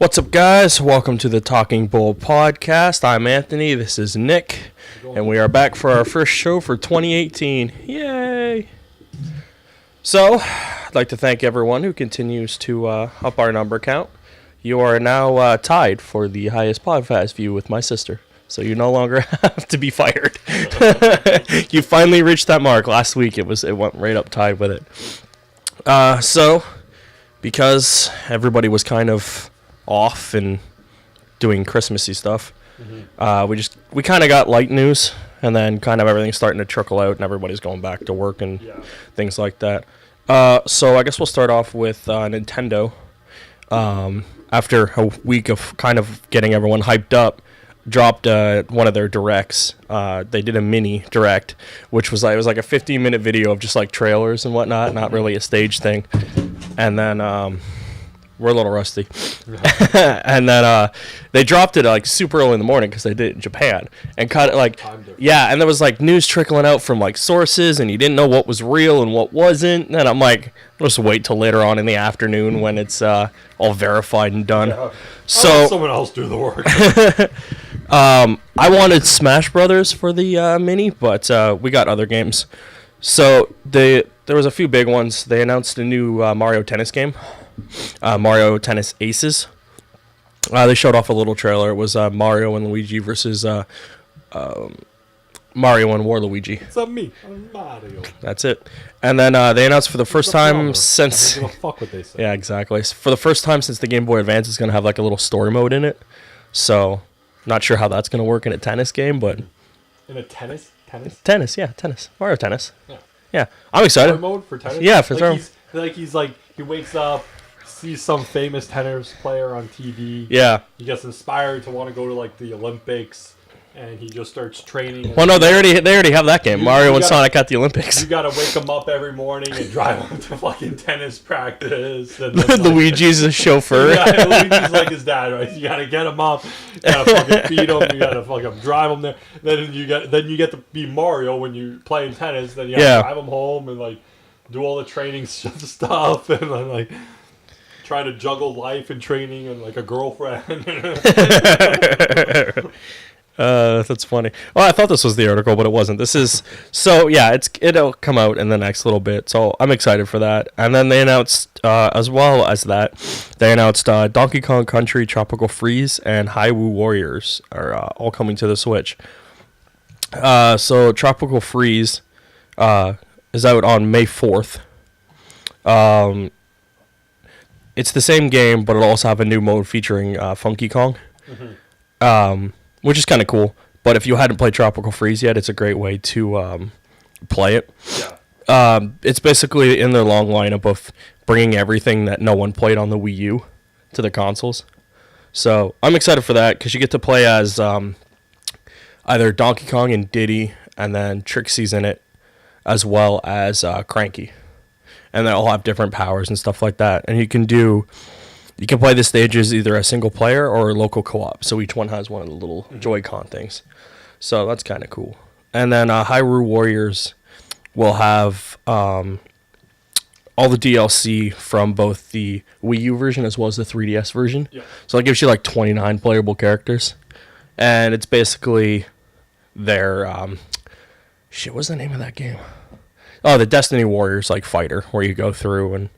What's up, guys? Welcome to the Talking Bull podcast. I'm Anthony. This is Nick, and we are back for our first show for 2018. Yay! So, I'd like to thank everyone who continues to up our number count. You are now tied for the highest podcast view with my sister, so you no longer have to be fired. You finally reached that mark. Last week, it went right up tied with it. So, because everybody was kind of off and doing Christmassy stuff, we kind of got light news, and then kind of everything's starting to trickle out and everybody's going back to work and things like that. So I guess we'll start off with Nintendo. After a week of kind of getting everyone hyped up, dropped one of their directs. They did a mini direct, which was like a 15-minute video of just like trailers and whatnot, not really a stage thing. And then we're a little rusty. And then they dropped it like super early in the morning because they did it in Japan, and cut it like and there was like news trickling out from like sources, and you didn't know what was real and what wasn't. And I'm like, I'll just wait till later on in the afternoon when it's all verified and done. Yeah. So I'll let someone else do the work. I wanted Smash Brothers for the mini, but we got other games. So there was a few big ones. They announced a new Mario Tennis game. Mario Tennis Aces. They showed off a little trailer. It was Mario and Luigi versus Mario and Waluigi. It's not me. I'm Mario. That's it. And then they announced for the first time since... I don't give a fuck what they say. Yeah, exactly. For the first time since the Game Boy Advance, it's going to have like a little story mode in it. So, not sure how that's going to work in a tennis game, but... In a tennis? Tennis, yeah, tennis. Mario Tennis. Yeah. Yeah, I'm excited. Story mode for tennis? Yeah, for story. He wakes up, sees some famous tennis player on TV. Yeah. He gets inspired to want to go to like the Olympics, and he just starts training. Well, no, they already have that game. Mario and Sonic at the Olympics. You gotta wake him up every morning and drive him to fucking tennis practice. And then, Luigi's a chauffeur. Yeah, Luigi's like his dad, right? You gotta get him up, you gotta fucking feed him, you gotta fucking drive him there. Then you get to be Mario when you play in tennis. Then you gotta drive him home and like do all the training stuff, and then like try to juggle life and training and like a girlfriend. That's funny. Well, I thought this was the article, but it wasn't. This is it'll come out in the next little bit, so I'm excited for that. And then they announced, as well as that, Donkey Kong Country Tropical Freeze and Hyrule Warriors are all coming to the Switch. So Tropical Freeze is out on May 4th. It's the same game, but it'll also have a new mode featuring Funky Kong. Mm-hmm. Which is kind of cool. But if you hadn't played Tropical Freeze yet, it's a great way to play it. Yeah. It's basically in their long lineup of bringing everything that no one played on the Wii U to the consoles. So I'm excited for that because you get to play as either Donkey Kong and Diddy, and then Trixie's in it, as well as Cranky. And they all have different powers and stuff like that. And you can play the stages either a single player or a local co-op. So each one has one of the little Joy-Con things. So that's kind of cool. And then Hyrule Warriors will have all the DLC from both the Wii U version as well as the 3DS version. Yeah. So it gives you like 29 playable characters. And it's basically their... what's the name of that game? Oh, the Destiny Warriors like fighter, where you go through and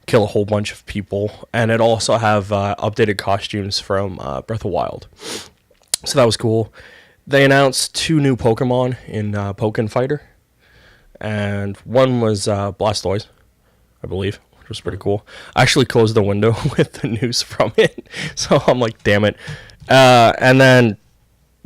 kill a whole bunch of people, and it also have updated costumes from Breath of the Wild. So that was cool. They announced 2 new Pokemon in Pokken Fighter, and one was Blastoise, I believe, which was pretty cool. I actually closed the window with the news from it, so I'm like, damn it. And then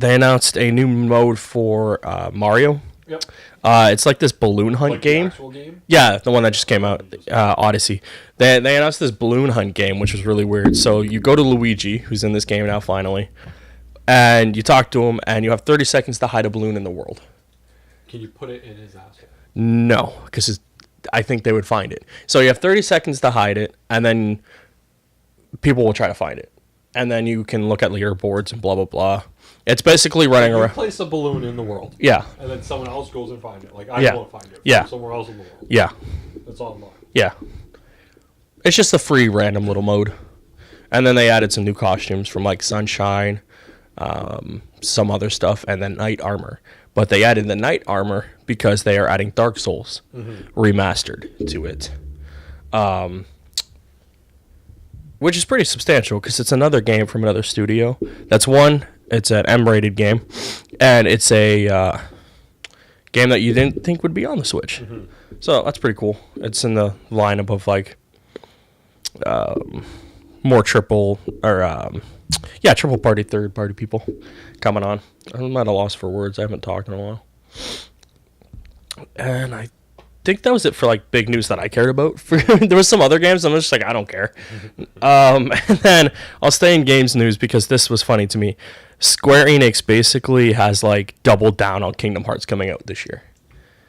they announced a new mode for Mario. Yep. It's like this balloon hunt game. The actual game? Yeah, the one that just came out, Odyssey. They announced this balloon hunt game, which was really weird. So you go to Luigi, who's in this game now finally, and you talk to him, and you have 30 seconds to hide a balloon in the world. Can you put it in his asshole? No, because I think they would find it. So you have 30 seconds to hide it, and then people will try to find it. And then you can look at leaderboards and blah, blah, blah. It's basically running around. Place a balloon in the world. Yeah. And then someone else goes and finds it. Like, I go and find it. Yeah. Somewhere else in the world. Yeah. That's online. Yeah. It's just a free random little mode. And then they added some new costumes from like Sunshine, some other stuff, and then Knight Armor. But they added the Knight Armor because they are adding Dark Souls remastered to it. Which is pretty substantial because it's another game from another studio. It's an M-rated game, and it's a game that you didn't think would be on the Switch. So that's pretty cool. It's in the lineup of like more triple party, third party people coming on. I'm at a loss for words. I haven't talked in a while. And I think that was it for like big news that I cared about. There was some other games. I'm just like, I don't care. And then I'll stay in games news because this was funny to me. Square Enix basically has like doubled down on Kingdom Hearts coming out this year.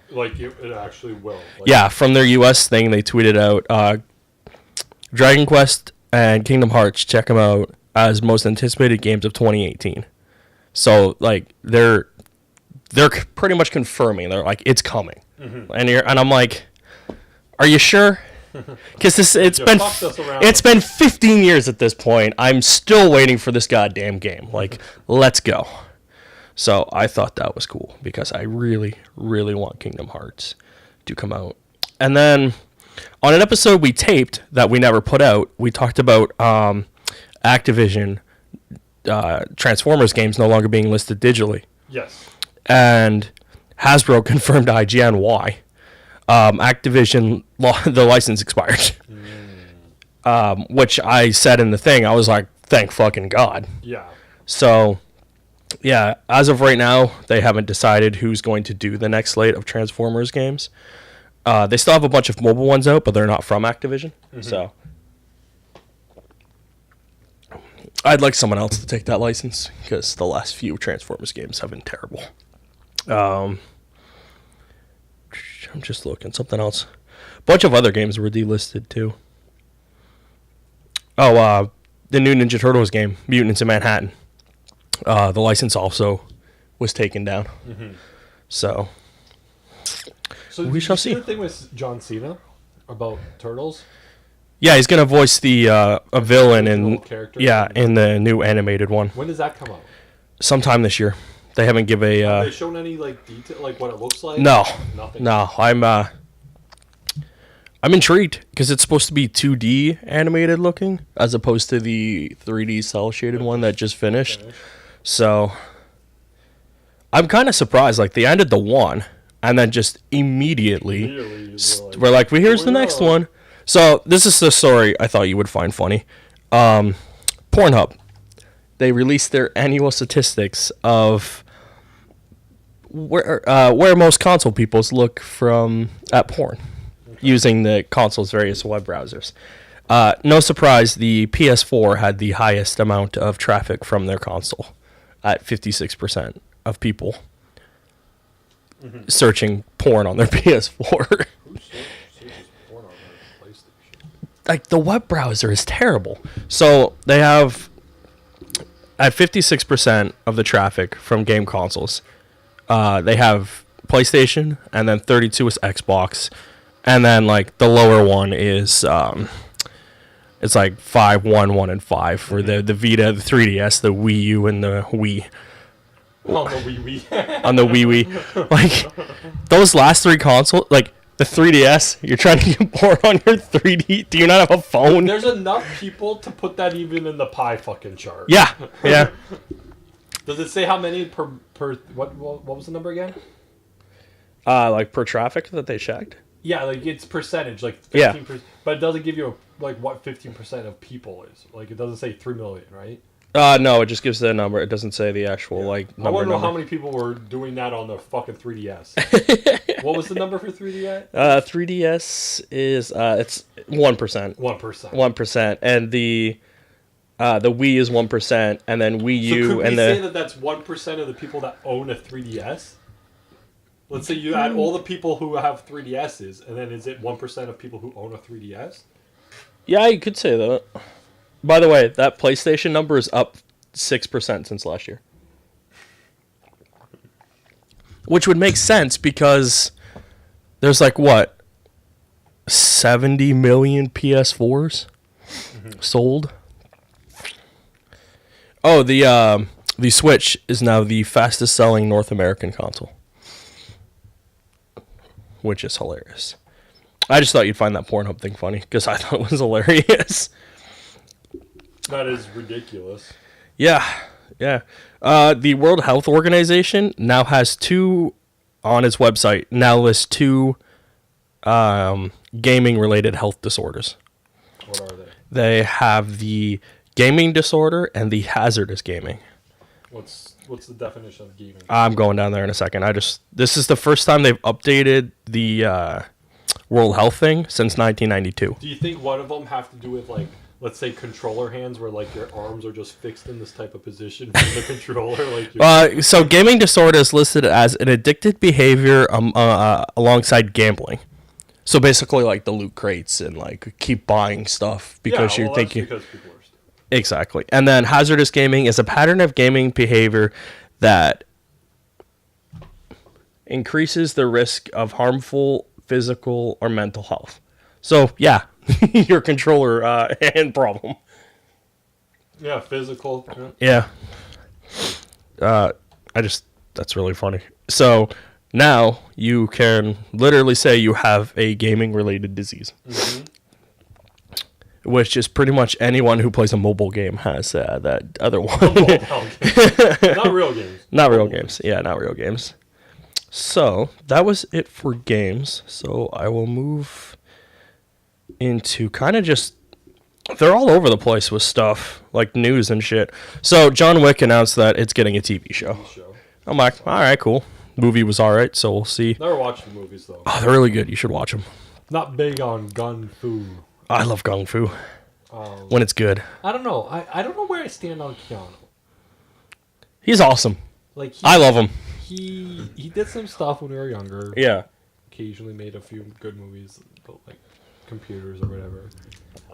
Like it actually will. Like, yeah, from their US thing, they tweeted out Dragon Quest and Kingdom Hearts, check them out as most anticipated games of 2018. So like they're pretty much confirming. They're like, it's coming. And I'm like, are you sure? Because it's been 15 years at this point. I'm still waiting for this goddamn game. Like, let's go. So I thought that was cool because I really, really want Kingdom Hearts to come out. And then on an episode we taped that we never put out, we talked about Activision Transformers games no longer being listed digitally. Yes. And Hasbro confirmed to IGN why. Activision, the license expired. Which I said in the thing, I was like, thank fucking God. Yeah. So, yeah, as of right now, they haven't decided who's going to do the next slate of Transformers games. They still have a bunch of mobile ones out, but they're not from Activision. So, I'd like someone else to take that license because the last few Transformers games have been terrible. I'm just looking. Something else. A bunch of other games were delisted, too. Oh, the new Ninja Turtles game, Mutants in Manhattan. The license also was taken down. So we shall see. The thing with John Cena about Turtles? Yeah, he's going to voice a villain in the new animated one. When does that come out? Sometime this year. They haven't give a... Have they shown any like detail, like what it looks like? No. Nothing? No, I'm intrigued because it's supposed to be 2D animated looking as opposed to the 3D cel shaded one that just finished. So I'm kind of surprised. Like they ended the one and then just immediately we're like, well, here's the next one. So this is the story I thought you would find funny. Pornhub. They released their annual statistics of where most console peoples look at porn using the console's various web browsers. No surprise, the PS4 had the highest amount of traffic from their console at 56% of people searching porn on their PS4. Like the web browser is terrible. So they have at 56% of the traffic from game consoles. They have PlayStation, and then 32 is Xbox, and then like the lower one is it's like 5, 1, 1, and 5 for the Vita, the 3DS, the Wii U, and the Wii. On the Wii. On the Wii. Like those last three consoles, like the 3DS, you're trying to get porn on your 3D. Do you not have a phone? There's enough people to put that even in the pie fucking chart. Yeah. Yeah. Does it say how many per what was the number again? Like per traffic that they checked? Yeah, like it's percentage, like 15%. But it doesn't give you like what 15% of people is. Like it doesn't say 3 million, right? No, it just gives the number. It doesn't say the actual like number. I want to know how many people were doing that on the fucking 3DS. What was the number for 3DS? 3DS is it's 1%. 1%, and the Wii is 1%, and then Wii U, so could and we say that's 1% of the people that own a 3DS? Let's say you add all the people who have 3DSs, and then is it 1% of people who own a 3DS? Yeah, you could say that. By the way, that PlayStation number is up 6% since last year. Which would make sense because there's like, what, 70 million PS4s sold? Oh, the Switch is now the fastest selling North American console, which is hilarious. I just thought you'd find that Pornhub thing funny because I thought it was hilarious. That is ridiculous. Yeah. The World Health Organization now has on its website, now lists 2 gaming-related health disorders. What are they? They have the gaming disorder and the hazardous gaming. What's the definition of gaming? I'm going down there in a second. This is the first time they've updated the World Health thing since 1992. Do you think one of them have to do with, like, let's say controller hands, where like your arms are just fixed in this type of position from the controller? Like, so gaming disorder is listed as an addicted behavior alongside gambling. So basically, like the loot crates and like keep buying stuff because you're thinking. Because people are stupid. Exactly, and then hazardous gaming is a pattern of gaming behavior that increases the risk of harmful physical or mental health. So yeah. Your controller hand problem. Yeah, physical. Yeah. That's really funny. So now you can literally say you have a gaming related disease. Mm-hmm. Which is pretty much anyone who plays a mobile game has that other one. Not real games. Not real games. Yeah, not real games. So that was it for games. So I will move into kind of just, they're all over the place with stuff like news and shit. So John Wick announced that it's getting a TV show. I'm like, all right, cool. Movie was all right, so we'll see. Never watched the movies though. Oh, they're really good. You should watch them. Not big on gun fu. I love gung fu when it's good. I don't know. I don't know where I stand on Keanu. He's awesome. Like I love him. He did some stuff when we were younger. Yeah. Occasionally made a few good movies, but like computers or whatever.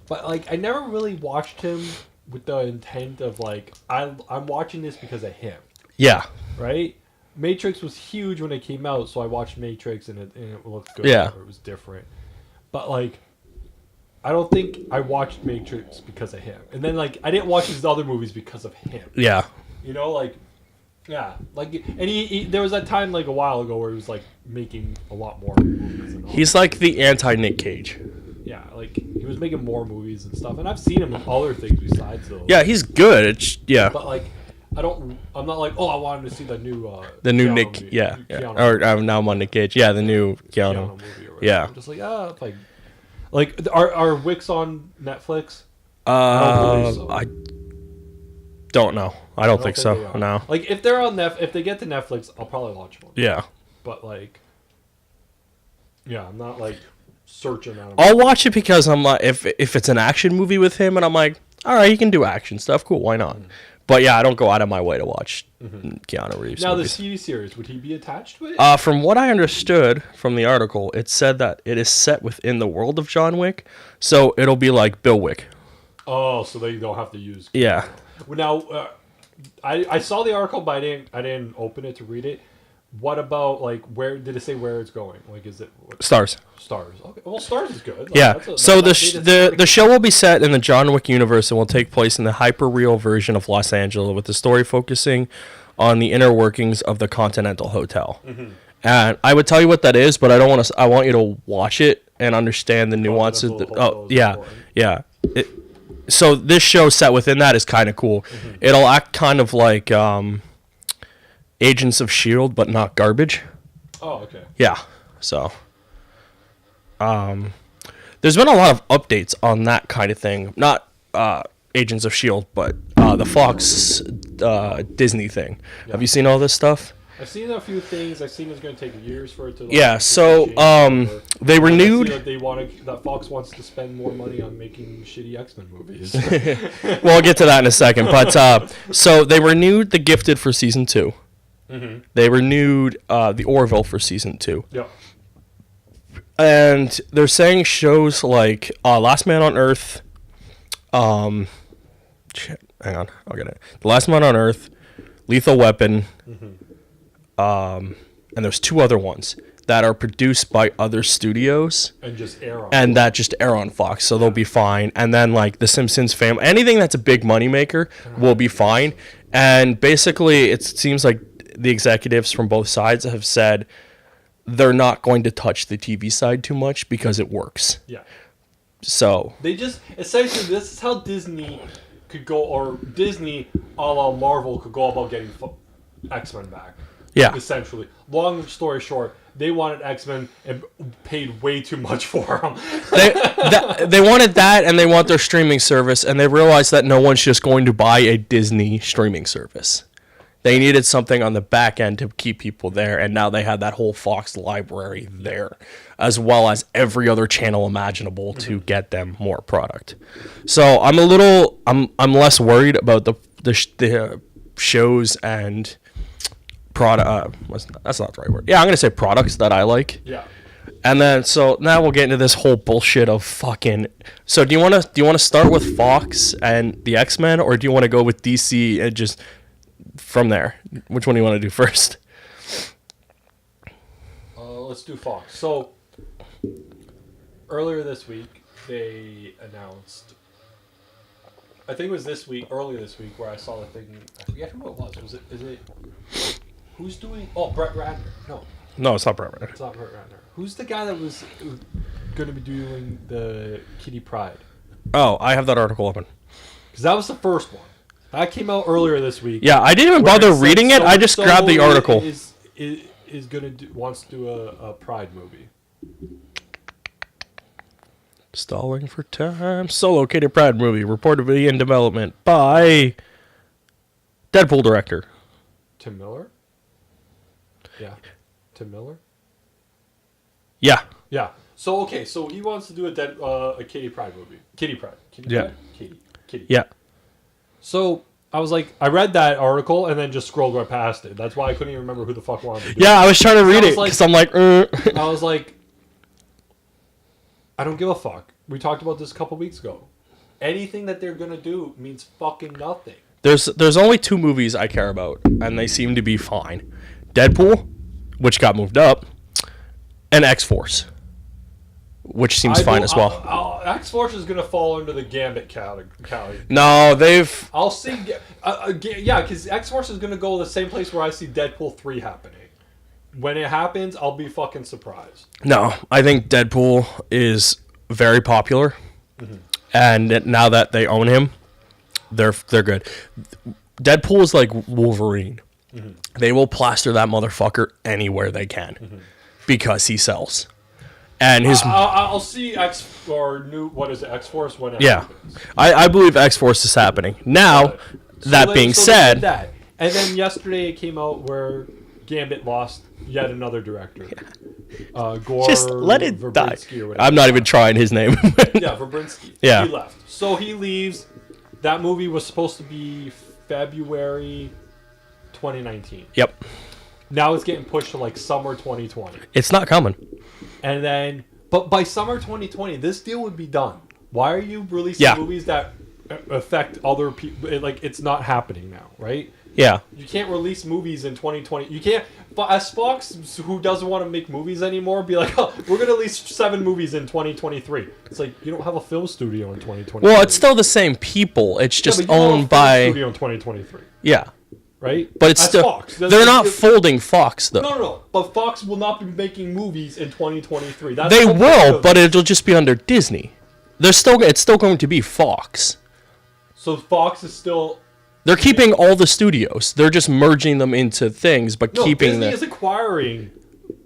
But like I never really watched him with the intent of like I'm watching this because of him. Yeah. Right? Matrix was huge when it came out, so I watched Matrix and it looked good. Yeah. It was different. But like I don't think I watched Matrix because of him. And then like I didn't watch his other movies because of him. Yeah. You know, like yeah, like, and he there was that time like a while ago where he was like making a lot more movies. And all He's like the anti-Nick Cage. Yeah, like he was making more movies and stuff, and I've seen him in other things besides those. Yeah, he's good. But like, I'm not like, oh, I wanted to see the new Keanu Nick, movie, yeah. Keanu Or now I'm on Nick Cage. Yeah, the new Keanu. movie. Or Yeah. I'm just like are Wicks on Netflix? I don't know. I don't think so. No. Like if they're on if they get to Netflix, I'll probably watch them. Yeah. But like, yeah, I'm not like searching out. I'll watch it because I'm like, if it's an action movie with him, and I'm like, all right, he can do action stuff. Cool, why not? Mm-hmm. But yeah, I don't go out of my way to watch Keanu Reeves. Now movies. The TV series, would he be attached to it? From what I understood from the article, it said that it is set within the world of John Wick, so it'll be like Bill Wick. Oh, so they don't have to use. Yeah. Well, now, I saw the article, but I didn't open it to read it. What about like where did it say where it's going? Like, is it Stars? Stars. Okay. Well, Stars is good. Like, yeah. So the show will be set in the John Wick universe and will take place in the hyper-real version of Los Angeles, with the story focusing on the inner workings of the Continental Hotel. Mm-hmm. And I would tell you what that is, but I don't want to. I want you to watch it and understand the nuances. Yeah. So this show set within that is kind of cool. Mm-hmm. It'll act kind of like Agents of S.H.I.E.L.D., but not garbage. Oh, okay. Yeah. So there's been a lot of updates on that kind of thing. Not Agents of S.H.I.E.L.D., but the Fox Disney thing. Yeah. Have you seen all this stuff? I've seen a few things. I've seen it's going to take years for it to. Yeah. So they renewed. That Fox wants to spend more money on making shitty X-Men movies. Well, I'll get to that in a second. But so they renewed The Gifted for season 2. Mm-hmm. They renewed The Orville for season 2. Yeah. And they're saying shows like Last Man on Earth. Hang on, I'll get it. The Last Man on Earth, Lethal Weapon. Mm-hmm. And there's 2 other ones that are produced by other studios and just air on and that just air on Fox, so they'll be fine. And then like the Simpsons family, anything that's a big moneymaker will be fine. And basically, it seems like the executives from both sides have said they're not going to touch the TV side too much because it works. Yeah. So they just essentially, this is how Disney could go, or Disney, a la Marvel, could go about getting X-Men back. Yeah. Essentially, long story short, they wanted X-Men and paid way too much for them. They wanted that, and they want their streaming service, and they realized that no one's just going to buy a Disney streaming service. They needed something on the back end to keep people there, and now they had that whole Fox library there, as well as every other channel imaginable to get them more product. So I'm less worried about the shows and product. That's not the right word. Yeah, I'm gonna say products that I like. Yeah. And then so now we'll get into this whole bullshit of fucking. So do you want to start with Fox and the X-Men, or do you want to go with DC and just from there? Which one do you want to do first? Let's do Fox. So earlier this week they announced, I think it was earlier this week, where I saw the thing. I forget who it was. Is it who's doing? Oh, Brett Ratner. No, it's not Brett Ratner. It's not Brett Ratner. Who's the guy that was going to be doing the Kitty Pryde? Oh, I have that article open. Because that was the first one. That came out earlier this week. Yeah, I didn't even bother reading it. I just grabbed the article. Wants to do a Pride movie. Stalling for time. Solo Kitty Pryde movie reportedly in development by Deadpool director Tim Miller. Yeah, Tim Miller. Yeah. Yeah. So he wants to do a Kitty Pryde movie. Kitty Pryde. Yeah. Kitty. Yeah. So I was like, I read that article and then just scrolled right past it. That's why I couldn't even remember who the fuck wanted to do it. Yeah, I was trying to read it because I'm like, I was like, I don't give a fuck. We talked about this a couple weeks ago. Anything that they're gonna do means fucking nothing. There's only two movies I care about, and they seem to be fine. Deadpool, which got moved up, and X-Force, which seems fine as well. X-Force is gonna fall under the Gambit category. No, they've. I'll see. Yeah, because X-Force is gonna go the same place where I see Deadpool 3 happening. When it happens, I'll be fucking surprised. No, I think Deadpool is very popular, and now that they own him, they're good. Deadpool is like Wolverine. They will plaster that motherfucker anywhere they can because he sells. And his I'll see X-Force when it happens. I believe X-Force is happening now. That being said, and then yesterday it came out where Gambit lost yet another director. Gore just let it die. Whatever. I'm not even trying his name. Yeah, Verbinski. Yeah, he left. So he leaves. That movie was supposed to be February 2019. Yep. Now it's getting pushed to like summer 2020. It's not coming. And then, but by summer 2020, this deal would be done. Why are you releasing movies that affect other people? Like, it's not happening now, right? Yeah. You can't release movies in 2020. You can't, but as Fox, who doesn't want to make movies anymore, be like, oh, we're going to release 7 movies in 2023. It's like, you don't have a film studio in 2023. Well, it's still the same people. It's just owned by... studio in 2023. Yeah. Right? But it's still... Fox. They're not folding Fox, though. No. But Fox will not be making movies in 2023. They will, but it'll just be under Disney. It's still going to be Fox. So Fox is still... They're keeping all the studios. They're just merging them into things, but keeping Disney is acquiring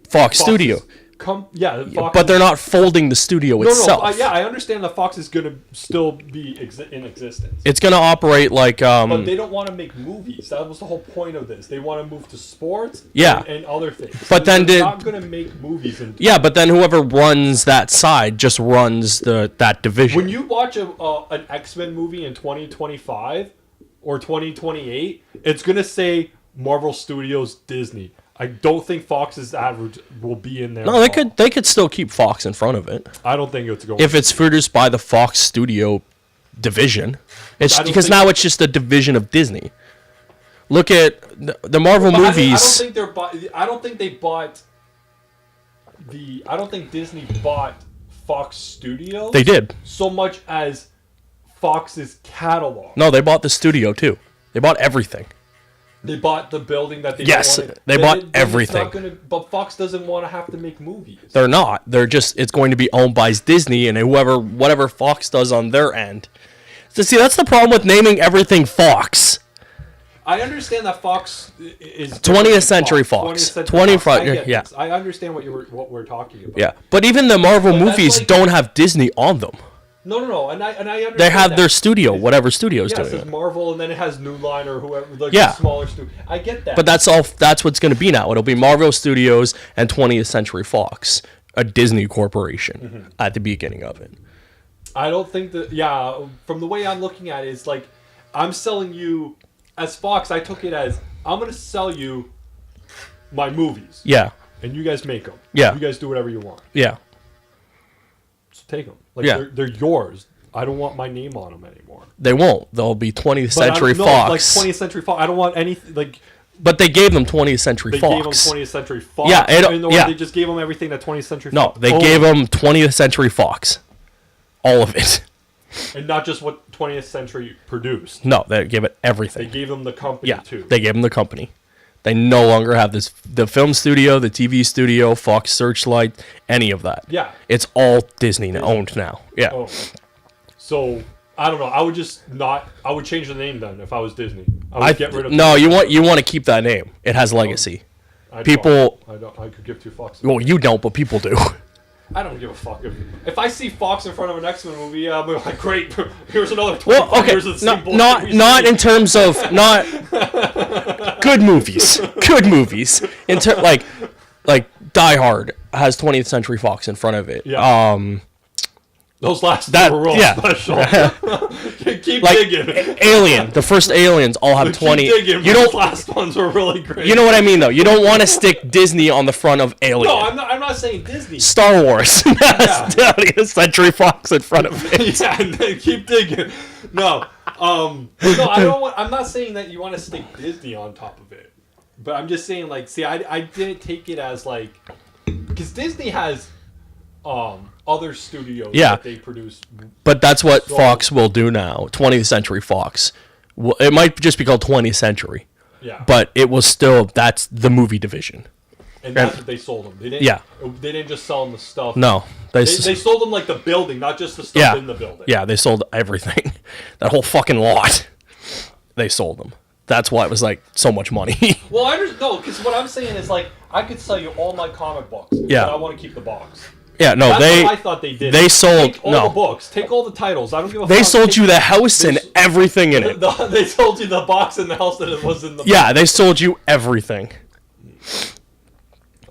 Fox Studio. Fox they're not folding the studio itself. I understand that Fox is going to still be in existence. It's going to operate like... but they don't want to make movies. That was the whole point of this. They want to move to sports and other things. But then they're not going to make movies. But then whoever runs that side just runs that division. When you watch an X-Men movie in 2025 or 2028, it's going to say Marvel Studios Disney. I don't think Fox's adverts will be in there. No, they could still keep Fox in front of it. I don't think it's going. If it's produced by the Fox Studio division, it's because now it's just a division of Disney. Look at the Marvel movies. I don't think they bought I don't think Disney bought Fox Studios. They did. So much as Fox's catalog. No, they bought the studio too. They bought everything. They bought the building that they Yes, wanted. they bought everything. But Fox doesn't want to have to make movies. They're not. They're just, it's going to be owned by Disney and whatever Fox does on their end. So see, that's the problem with naming everything Fox. I understand that Fox is 20th Century Fox. 20th yeah. I understand what we're talking about. Yeah, but even the Marvel movies don't have Disney on them. No, and I understand they have their studio, whatever studio's doing it. Yes, Marvel, and then it has New Line or whoever, like yeah. the smaller studio. I get that. But that's what's going to be now. It'll be Marvel Studios and 20th Century Fox, a Disney corporation at the beginning of it. I don't think that, from the way I'm looking at it, it's like, I'm selling you, as Fox, I took it as, I'm going to sell you my movies. Yeah. And you guys make them. Yeah. You guys do whatever you want. Yeah. Just take them. Like, they're yours. I don't want my name on them anymore. They won't. They'll be 20th Century Fox. Like 20th Century Fox. I don't want anything, like... But they gave them 20th Century Fox. They gave them 20th Century Fox. Yeah, They just gave them everything that 20th Century No, Fox. they gave them 20th Century Fox. All of it. And not just what 20th Century produced. No, they gave it everything. They gave them the company too. They gave them the company. They no longer have the film studio, the TV studio, Fox Searchlight, any of that. Yeah. It's all Disney owned now. Yeah. Oh. So, I don't know. I would change the name then if I was Disney. I would get rid of No, you want to keep that name. It has legacy. I could give two fucks. Well, you don't, but people do. I don't give a fuck. If I see Fox in front of an X-Men movie, I'm like, great, here's another 25 years of the same bullshit. Not in terms of, not good movies. Good movies. Like Die Hard has 20th Century Fox in front of it. Yeah. Those last two were real special. Keep digging. Alien, the first Aliens all have 20. Those last ones were really great. You know what I mean, though. You don't want to stick Disney on the front of Alien. No, I'm not saying Disney. Star Wars has 20th Century Fox in front of it. Yeah, and then keep digging. No, I don't want. I'm not saying that you want to stick Disney on top of it, but I'm just saying, like, see, I didn't take it as like, because Disney has other studios that they produce. But that's what Fox will do now. 20th Century Fox. Well, it might just be called 20th Century. Yeah. But it was still, that's the movie division. And that's what they sold them. They didn't just sell them the stuff. No. They sold them like the building, not just the stuff in the building. Yeah, they sold everything. That whole fucking lot. They sold them. That's why it was like so much money. Well, because what I'm saying is, like, I could sell you all my comic books, but I want to keep the box. Yeah, no, That's what I thought they did. They sold take all the books, take all the titles. I don't give a fuck. They sold you the house and everything in it. They sold you the box and the house that it was in the. Yeah, they sold you everything.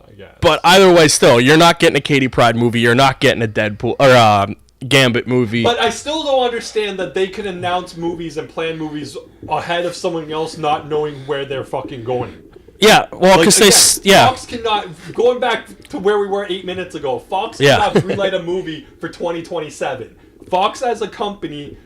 I guess. But either way, still, you're not getting a Katie Pride movie. You're not getting a Deadpool or Gambit movie. But I still don't understand that they could announce movies and plan movies ahead of someone else not knowing where they're fucking going. Yeah, well, because Fox cannot, going back to where we were 8 minutes ago, Fox cannot greenlight a movie for 2027. Fox as a company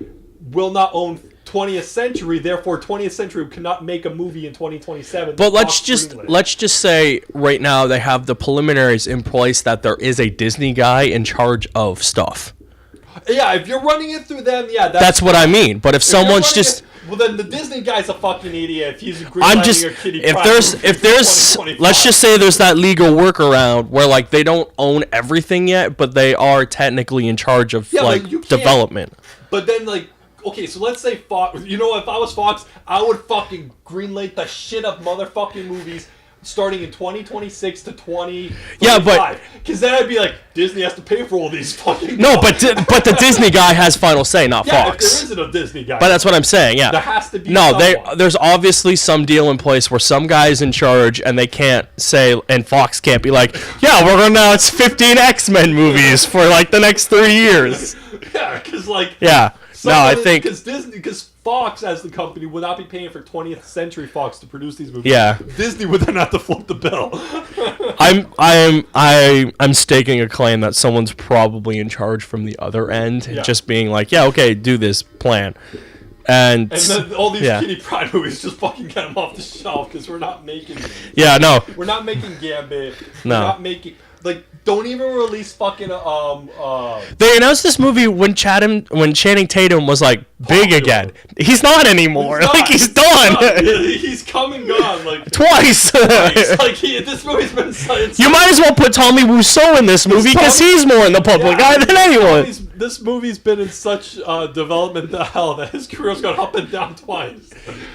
will not own 20th Century, therefore 20th Century cannot make a movie in 2027. But let's just say right now they have the preliminaries in place that there is a Disney guy in charge of stuff. Yeah, if you're running it through them, that's what I mean. But if someone's just well, then the Disney guy's a fucking idiot. If he's greenlighting a Kitty Pryde if there's let's just say there's that legal workaround where like they don't own everything yet, but they are technically in charge of development. But then like, okay, so let's say Fox. You know, if I was Fox, I would fucking greenlight the shit of motherfucking movies starting in 2026 to 2035. Yeah, but because then I'd be like, Disney has to pay for all these fucking. No, but the Disney guy has final say, not Fox. If there isn't a Disney guy. But that's what I'm saying. Yeah, there has to be. No, there's obviously some deal in place where some guy's in charge, and they can't say, and Fox can't be like, yeah, we're gonna announce 15 X-Men movies for like the next 3 years. Yeah, because like. Yeah. No, I think because Fox as the company would not be paying for 20th Century Fox to produce these movies. Yeah, Disney would then have to foot the bill. I'm staking a claim that someone's probably in charge from the other end, just being like, yeah, okay, do this plan, and then all these Kitty Pryde movies just fucking get them off the shelf because we're not making. Yeah, no, we're not making Gambit. No, we're not making. Like, don't even release fucking They announced this movie when Channing Tatum was like big again. He's not anymore. He's done. He's come and gone like twice. Like this movie's been. You might as well put Tommy Wiseau in this movie because he's more in the public eye than anyone. This movie's been in such development hell that his career's gone up and down twice.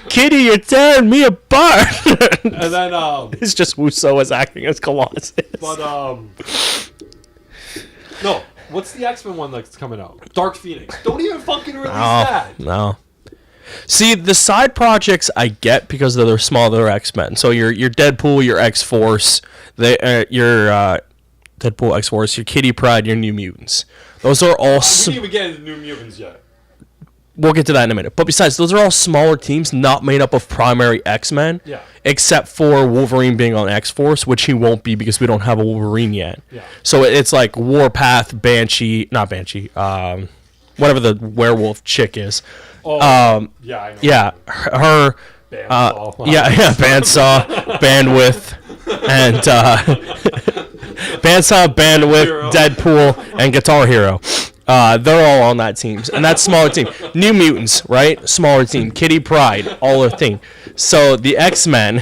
Kitty, you're tearing me apart. And then it's just Wiseau as acting as Colossus. But no, what's the X-Men one that's coming out? Dark Phoenix. Don't even fucking release that. No. See, the side projects I get because they're smaller X-Men. So your Deadpool, your X-Force, your Deadpool, X-Force, your Kitty Pryde, your New Mutants. Those are all... we didn't even get into New Mutants yet. We'll get to that in a minute. But besides, those are all smaller teams not made up of primary X-Men. Yeah. Except for Wolverine being on X-Force, which he won't be because we don't have a Wolverine yet. Yeah. So it's like Warpath, not Banshee, whatever the werewolf chick is. Oh, yeah, I know. Yeah, her... Bandsaw, Bandwidth, and Bandsaw, Bandwidth, Hero. Deadpool, and Guitar Hero. They're all on that team, and that's smaller team. New Mutants, right? Smaller team. Kitty Pryde, all a thing. So the X-Men,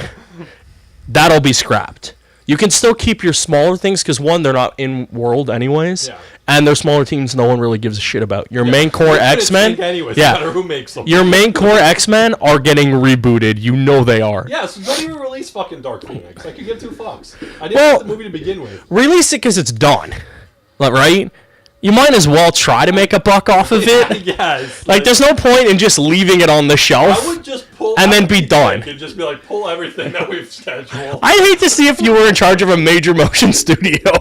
that'll be scrapped. You can still keep your smaller things because one, they're not in world anyways, and they're smaller teams no one really gives a shit about. Your main core X-Men, anyways, no matter who makes them. Your main core X-Men are getting rebooted. You know they are. Yeah, so don't even release fucking Dark Phoenix. I could give two fucks. I didn't want the movie to begin with. Release it because it's done, like, right? You might as well try to make a buck off of it. Yes. Like, there's no point in just leaving it on the shelf. I would just pull and then be done. And just be like, pull everything that we've scheduled. I'd hate to see if you were in charge of a major motion studio.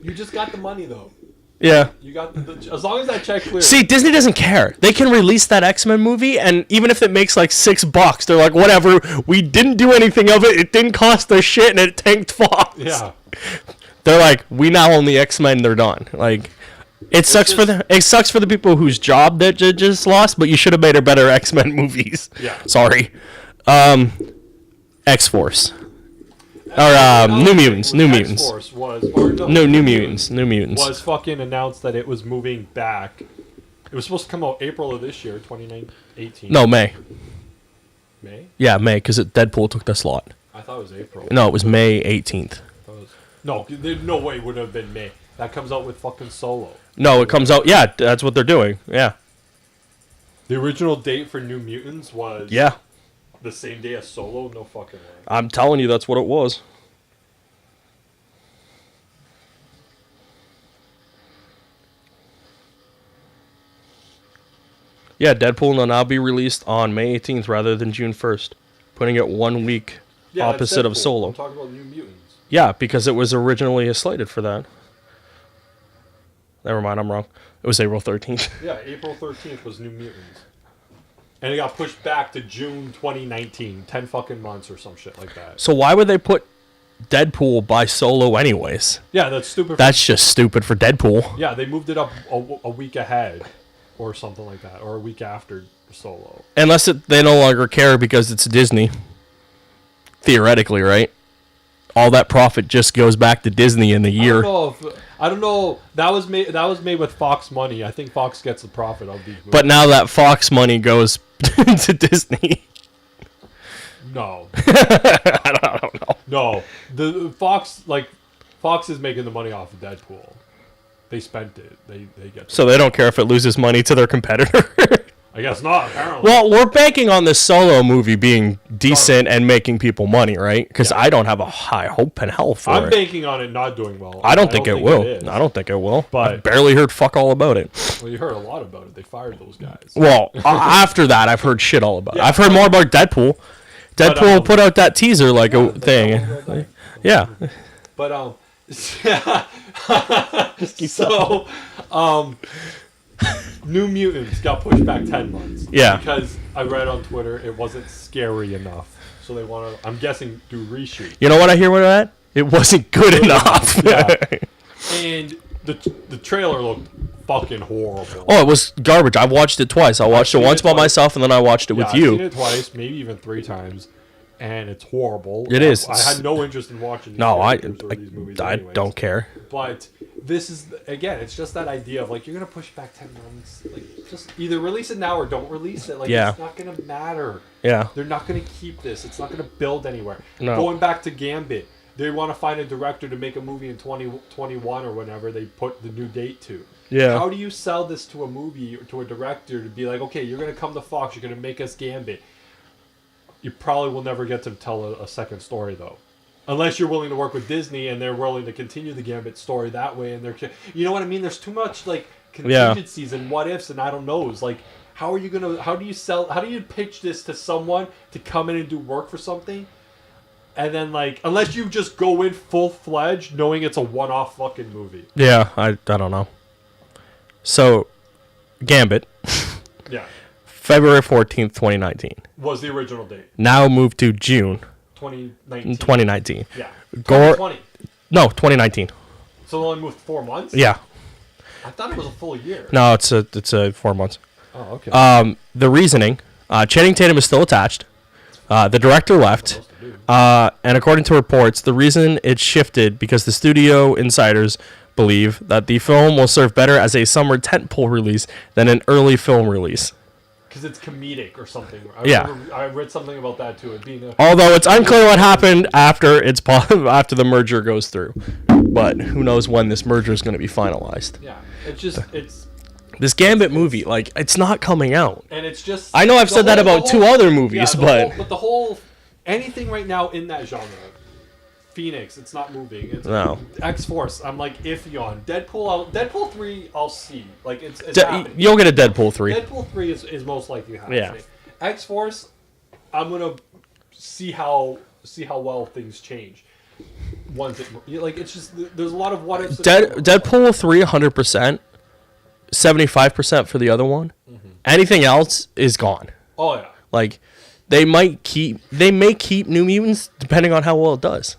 You just got the money, though. Yeah. You got as long as that check clears. See, Disney doesn't care. They can release that X-Men movie, and even if it makes like $6, they're like, whatever. We didn't do anything of it. It didn't cost us shit, and it tanked Fox. Yeah. They're like, we now own the X-Men. They're done. Like. It sucks for the people whose job that just lost, but you should have made her better X-Men movies. Yeah. Sorry. X-Force. Or New Mutants. New Mutants. X-Force was New Mutants. New Mutants. Was fucking announced that it was moving back. It was supposed to come out April of this year, 2018. No, May. May? Yeah, May, because Deadpool took the slot. I thought it was April. No, it was May 18th. No, there's no way it would have been May. That comes out with fucking Solo. No, it comes out... Yeah, that's what they're doing. Yeah. The original date for New Mutants was... Yeah. The same day as Solo? No fucking way. I'm telling you, that's what it was. Yeah, Deadpool will now be released on May 18th rather than June 1st. Putting it 1 week opposite of Solo. I'm talking about New Mutants. Yeah, because it was originally slated for that. Never mind, I'm wrong. It was April 13th. Yeah, April 13th was New Mutants. And it got pushed back to June 2019. 10 fucking months or some shit like that. So why would they put Deadpool by Solo anyways? Yeah, that's stupid. That's just stupid for Deadpool. Yeah, they moved it up a week ahead. Or something like that. Or a week after Solo. Unless they no longer care because it's Disney. Theoretically, right? All that profit just goes back to Disney in the year. I don't know. That was made with Fox money. I think Fox gets the profit of these movies. But now that Fox money goes to Disney. No. I don't know. No. The Fox is making the money off of Deadpool. They spent it. They get. So they don't care if it loses money to their competitor. I guess not. Apparently. Well, we're banking on this Solo movie being decent and making people money, right? Because I don't have a high hope in hell for it. I'm banking on it not doing well. I don't think it will. I don't think it will. But I barely heard fuck all about it. Well, you heard a lot about it. They fired those guys. Well, after that, I've heard shit all about it. I've heard more about Deadpool. Deadpool put out that teaser a thing. Yeah. But so New Mutants got pushed back 10 months. Yeah. Because I read on Twitter it wasn't scary enough. So they want to, I'm guessing, do reshoot. You know what I hear with that? It wasn't good enough. Yeah. And the trailer looked fucking horrible. Oh, it was garbage. I've watched it twice. I watched it once by myself and then I watched it with you. I've seen it twice, maybe even 3 times. and it's horrible. It is. I had no interest in watching these these movies I anyways. don't care. But this is, again, it's just that idea of, like, you're going to push back 10 months. Like, just either release it now or don't release it. Like, it's not going to matter. Yeah. They're not going to keep this. It's not going to build anywhere. No. Going back to Gambit, they want to find a director to make a movie in 2021 or whenever they put the new date to. Yeah. How do you sell this to a movie or to a director to be like, okay, you're going to come to Fox, you're going to make us Gambit. You probably will never get to tell a second story, though. Unless you're willing to work with Disney and they're willing to continue the Gambit story that way. And you know what I mean? There's too much, like, contingencies and what ifs and I don't knows. Like, how do you pitch this to someone to come in and do work for something? And then, like, unless you just go in full-fledged knowing it's a one-off fucking movie. Yeah, I don't know. So, Gambit. Yeah. February 14th, 2019. Was the original date. Now moved to June 2019. Yeah. Gore. 2020. No, 2019. So it only moved 4 months? Yeah. I thought it was a full year. No, it's a 4 months. Oh, okay. The reasoning, Channing Tatum is still attached. The director left. And according to reports, the reason it shifted because the studio insiders believe that the film will serve better as a summer tentpole release than an early film release. Because it's comedic or something. I read something about that too. It being although it's unclear what happened after after the merger goes through, but who knows when this merger is going to be finalized. Yeah, it's this Gambit movie, like, it's not coming out. And it's just, I know I've said that about two other movies, but the whole anything right now in that genre. Phoenix, it's not moving. It's no. X-Force, I'm like iffy on. Deadpool 3, I'll see. Like, it's happening. You'll get a Deadpool 3. Deadpool 3 is most likely happening. Yeah. X-Force, I'm gonna see how well things change. Once it's just there's a lot of what ifs. Deadpool 3, 100%. 75% for the other one. Mm-hmm. Anything else is gone. Oh yeah. Like, they may keep New Mutants depending on how well it does.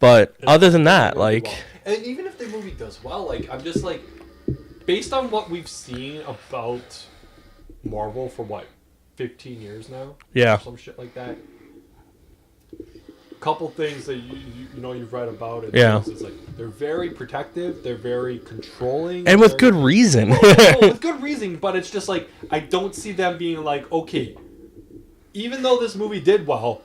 But other than that, like... Well. And even if the movie does well, like, I'm just like... Based on what we've seen about Marvel for, 15 years now? Yeah. Or some shit like that. A couple things that you've read about it. Yeah. It's like, they're very protective, they're very controlling. And with good reason. With good reason, but it's just like, I don't see them being like, okay, even though this movie did well...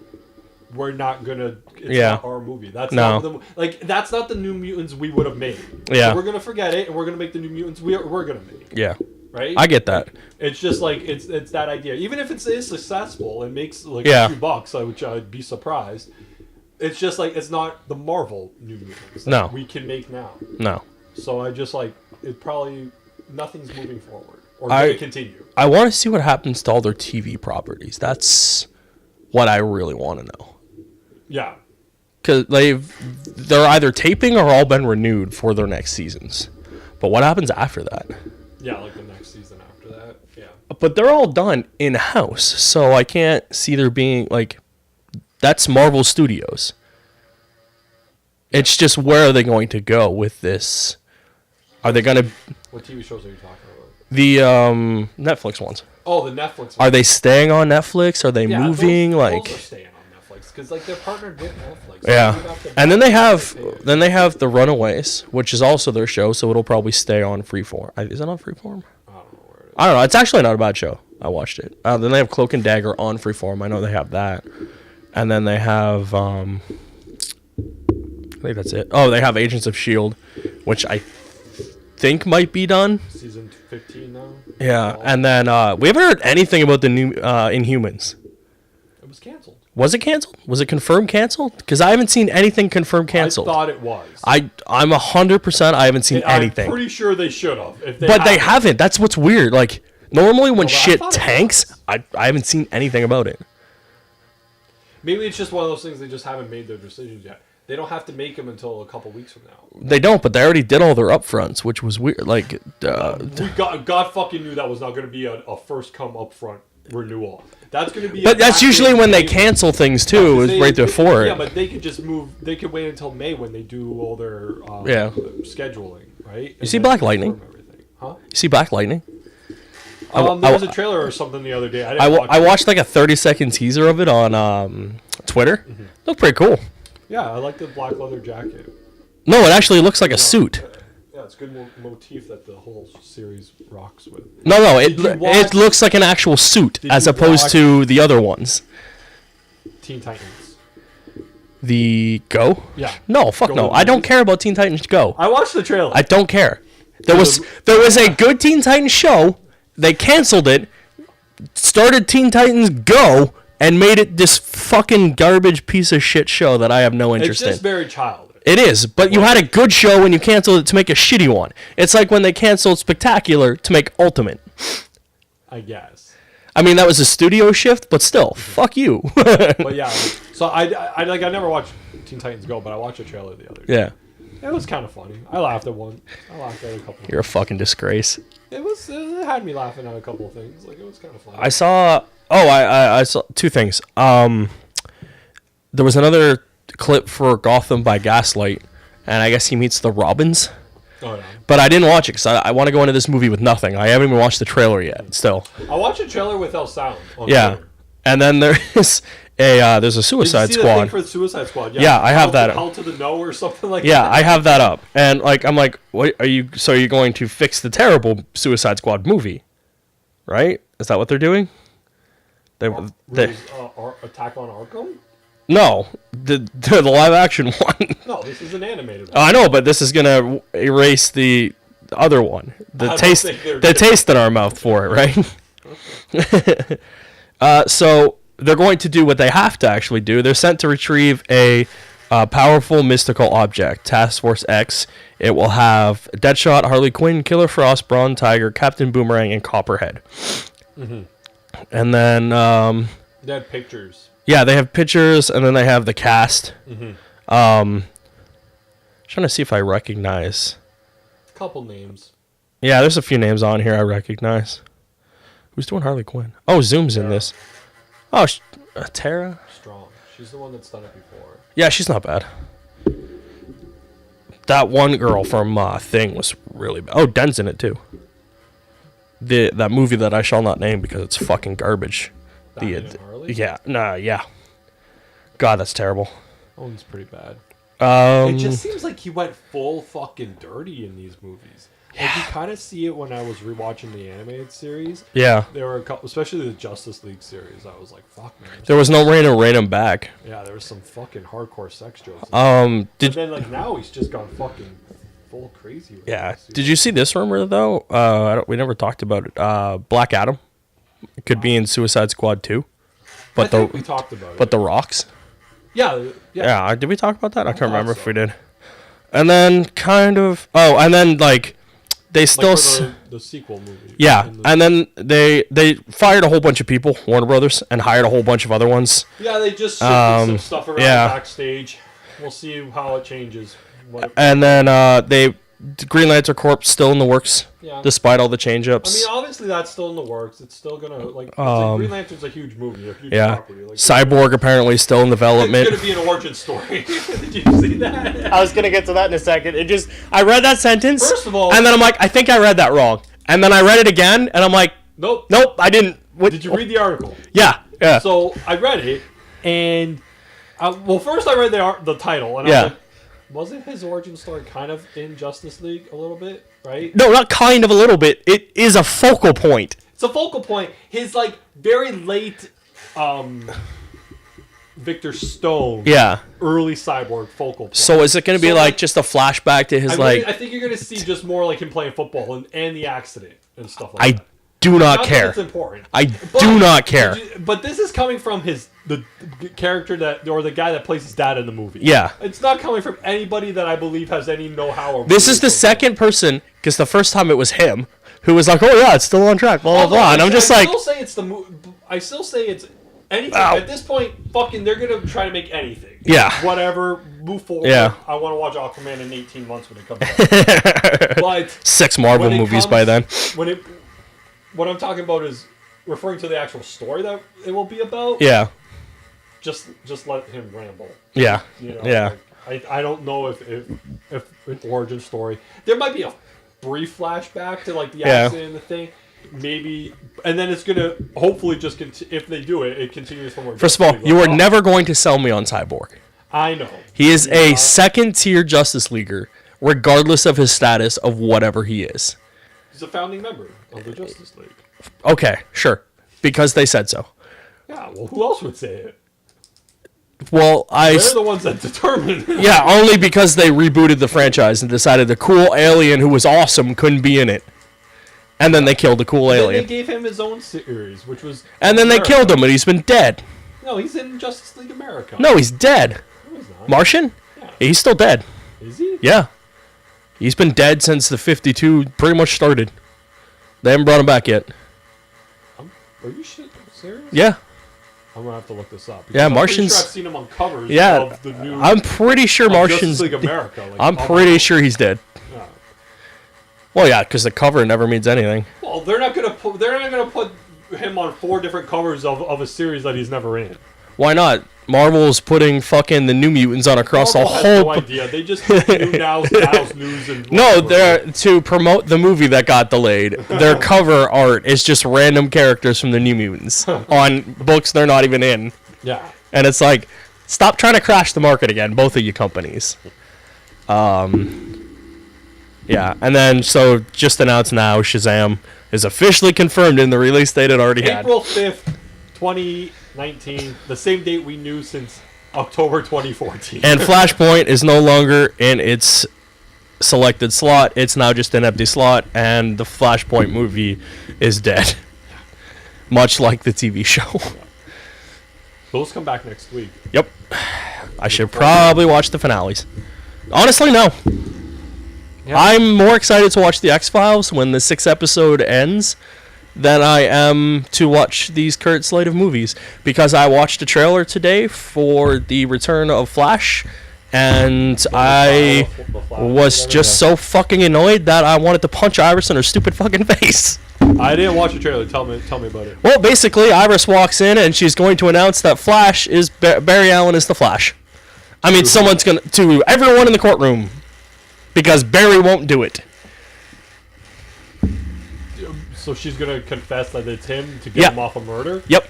We're not gonna. It's not our movie. That's not that's not the New Mutants we would have made. Yeah, so we're gonna forget it, and we're gonna make the New Mutants we're gonna make. Yeah, right. I get that. It's just like it's that idea. Even if it is successful and makes like a few bucks, which I'd be surprised. It's just like it's not the Marvel New Mutants that we can make now. No. So I just like it. Probably nothing's moving forward or gonna continue. I want to see what happens to all their TV properties. That's what I really want to know. Yeah. Because they're either taping or all been renewed for their next seasons. But what happens after that? Yeah, like the next season after that. Yeah. But they're all done in-house, so I can't see there being, like... That's Marvel Studios. Yeah. It's just where are they going to go with this? Are they going to... What TV shows are you talking about? The Netflix ones. Oh, the Netflix ones. Are they staying on Netflix? Are they moving? Those like... are staying. Because like they're partnered with Netflix. Yeah, and then they have the Runaways, which is also their show, so it'll probably stay on Freeform. Is it on Freeform? I don't know where it is. I don't know. It's actually not a bad show. I watched it. Then they have Cloak and Dagger on Freeform. I know they have that, and then they have I think that's it. Oh, they have Agents of S.H.I.E.L.D., which I think might be done. Season 15 now. Yeah, and then we haven't heard anything about the new Inhumans. It was canceled. Was it canceled? Was it confirmed canceled? Because I haven't seen anything confirmed canceled. I thought it was. I'm 100%. I haven't seen anything. I'm pretty sure they should have. But they haven't. That's what's weird. Like, normally when shit tanks, I haven't seen anything about it. Maybe it's just one of those things they just haven't made their decisions yet. They don't have to make them until a couple weeks from now. They don't, but they already did all their upfronts, which was weird. Like, God fucking knew that was not going to be a first come upfront renewal. That's going to be. But that's usually when they cancel things too. Is right before it. Yeah, but they could just move. They could wait until May when they do all their scheduling, right? You see Black Lightning? Everything. Huh? You see Black Lightning? There was a trailer or something the other day. I watched like a 30-second teaser of it on Twitter. Mm-hmm. Looked pretty cool. Yeah, I like the black leather jacket. No, it actually looks like a suit. Yeah, it's a good motif that the whole series rocks with. No, it looks like an actual suit as opposed to the other ones. Teen Titans. The Go? Yeah. No, fuck no. I don't care about Teen Titans Go. I watched the trailer. I don't care. There was a good Teen Titans show. They canceled it, started Teen Titans Go, and made it this fucking garbage piece of shit show that I have no interest in. It's just very childish. It is, but you had a good show and you canceled it to make a shitty one. It's like when they canceled Spectacular to make Ultimate. I guess. I mean, that was a studio shift, but still, fuck you. But yeah, so I never watched Teen Titans Go, but I watched a trailer the other day. Yeah. It was kind of funny. I laughed at one. I laughed at a couple. You're a fucking disgrace. It had me laughing at a couple of things. Like, it was kind of funny. I saw two things. There was another clip for Gotham by Gaslight, and I guess he meets the Robins. Oh, yeah. But I didn't watch it because I want to go into this movie with nothing. I haven't even watched the trailer yet. Still. I watched a trailer without sound. Yeah, Twitter. And then there's a Suicide Did you see Squad. The thing for the Suicide Squad. Yeah, I have that. Hell to the No or something like that. Yeah, I have that up, and like I'm like, what are you? So you're going to fix the terrible Suicide Squad movie, right? Is that what they're doing? Attack on Arkham? No, the live action one. No, this is an animated one. I know, but this is gonna erase the other one. The taste in our mouth for it, right? So they're going to do what they have to actually do. They're sent to retrieve a powerful mystical object, Task Force X. It will have Deadshot, Harley Quinn, Killer Frost, Brawn Tiger, Captain Boomerang, and Copperhead. Mm-hmm. And then they had pictures. Yeah, they have pictures, and then they have the cast. Mm-hmm. Trying to see if I recognize. A couple names. Yeah, there's a few names on here I recognize. Who's doing Harley Quinn? Oh, Zoom's in this. Oh, Tara? Strong. She's the one that's done it before. Yeah, she's not bad. That one girl from Thing was really bad. Oh, Den's in it, too. That movie that I shall not name because it's fucking garbage. Yeah. God, that's terrible. That one's pretty bad. It It just seems like he went full fucking dirty in these movies. Like, you kind of see it when I was rewatching the animated series. Yeah. There were a couple, especially the Justice League series. I was like, fuck, man. There was no way to rein him back. Yeah, there was some fucking hardcore sex jokes. And then, like, now he's just gone fucking full crazy. With Did you see this rumor, though? We never talked about it. Black Adam could be in Suicide Squad 2. But I think we talked about it. But the Rocks? Yeah. Did we talk about that? I can't remember if we did. And then they still like the sequel movie. Yeah, and then they fired a whole bunch of people, Warner Brothers, and hired a whole bunch of other ones. Yeah, they just shifted some stuff around backstage. We'll see how it changes. And then Green Lantern Corps still in the works, despite all the change-ups. I mean, obviously that's still in the works. It's still gonna Green Lantern's a huge movie, a huge property. Like, Cyborg apparently still in development. It's gonna be an origin story. Did you see that? I was gonna get to that in a second. I read that sentence. First of all, and then I'm like, I think I read that wrong. And then I read it again, and I'm like, nope, I didn't. Did you read the article? Yeah. So I read it, and first I read the title, and I was like, wasn't his origin story kind of in Justice League a little bit, right? No, not kind of a little bit. It is a focal point. It's a focal point. His, like, very late Victor Stone early Cyborg focal point. So is it going to be, like, just a flashback to his, I think you're going to see just more, like, him playing football and the accident and stuff like that. I do not care. It's important. I do not care. But this is coming from the character the guy that plays his dad in the movie. Yeah. It's not coming from anybody that I believe has any know-how. This is the second person, because the first time it was him, who was like, oh yeah, it's still on track, blah, blah, blah. And I'm just like... I still say it's anything. At this point, fucking, they're going to try to make anything. Yeah. Whatever, move forward. Yeah. I want to watch Aquaman in 18 months when it comes out. But 6 Marvel movies by then. What I'm talking about is referring to the actual story that it will be about. Yeah. Just let him ramble. Yeah. Like, I don't know if an origin story. There might be a brief flashback to, like, the accident and the thing. maybe, and then it's gonna hopefully just if they do it, it continues from where. First of all, you are never going to sell me on Cyborg. I know. He is a second-tier Justice Leaguer, regardless of his status of whatever he is. He's a founding member of the Justice League. Okay, sure. Because they said so. Yeah, well, who else would say it? Well, They're the ones that determine. Yeah, only because they rebooted the franchise and decided the cool alien who was awesome couldn't be in it. And then they killed the cool alien. Then they gave him his own series, which was... And then they killed him, and he's been dead. No, he's in Justice League America. No, he's dead. No, he's not. Martian? Yeah. He's still dead. Is he? Yeah. He's been dead since the 52 pretty much started. They haven't brought him back yet. Are you serious? Yeah. I'm gonna have to look this up. Yeah, Martian's. Sure I've seen him on covers of the new. I'm pretty sure Martian's. Justice League America. Like, I'm pretty sure he's dead. Yeah. Well, yeah, because the cover never means anything. Well, they're not gonna put him on 4 different covers of a series that he's never in. Why not? Marvel's putting fucking the New Mutants on across Marvel a has whole. No idea. They just do Now's news and. No, they're to promote the movie that got delayed. Their cover art is just random characters from the New Mutants on books they're not even in. Yeah. And it's like, stop trying to crash the market again, both of you companies. Yeah, and then so just announced now, Shazam is officially confirmed in the release date it already had. April 5th, 2019, the same date we knew since October 2014. And Flashpoint is no longer in its selected slot. It's now just an empty slot, and the Flashpoint movie is dead. Much like the TV show. Those come back next week. Yep. I should probably watch the finales. Honestly, no. Yeah. I'm more excited to watch the X-Files when the 6th episode ends than I am to watch these current slate of movies. Because I watched a trailer today for the return of Flash, and I was just so fucking annoyed that I wanted to punch Iris in her stupid fucking face. I didn't watch the trailer. Tell me about it. Well, basically, Iris walks in and she's going to announce that Flash is Barry Allen is the Flash. I mean, someone's going to everyone in the courtroom because Barry won't do it. So she's going to confess that it's him to get him off of murder? Yep.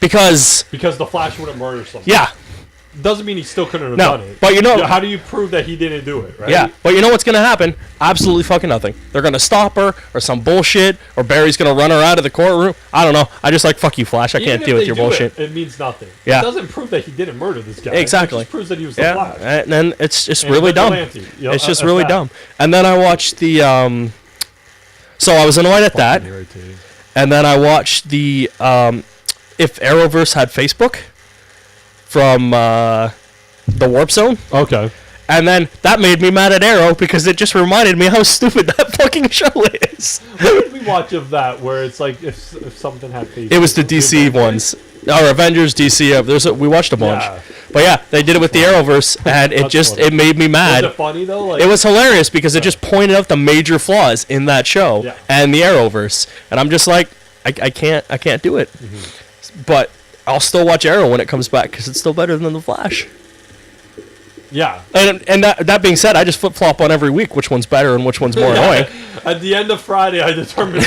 Because the Flash wouldn't murder someone. Yeah. Doesn't mean he still couldn't have done it. But how do you prove that he didn't do it, right? Yeah, but you know what's going to happen? Absolutely fucking nothing. They're going to stop her or some bullshit, or Barry's going to run her out of the courtroom. I don't know. I just like, fuck you, Flash. I can't deal with your bullshit. It means nothing. Yeah. It doesn't prove that he didn't murder this guy. Exactly. It just proves that he was the Flash. And then it's just really dumb. It's just really dumb. And then I watched the... So I was annoyed at that. Irritating. And then I watched the... If Arrowverse had Facebook from... the Warp Zone. Okay. And then that made me mad at Arrow because it just reminded me how stupid that fucking show is. What did we watch of that where it's like if something had Facebook? It was the DC ones. Or Avengers, DC. We watched a bunch. Yeah. But yeah, they did it with the Arrowverse and it made me mad. Was it funny though? Like, it was hilarious because it just pointed out the major flaws in that show and the Arrowverse. And I'm just like, I can't do it. Mm-hmm. But I'll still watch Arrow when it comes back because it's still better than The Flash. Yeah. And that being said, I just flip-flop on every week which one's better and which one's more annoying. At the end of Friday, I determined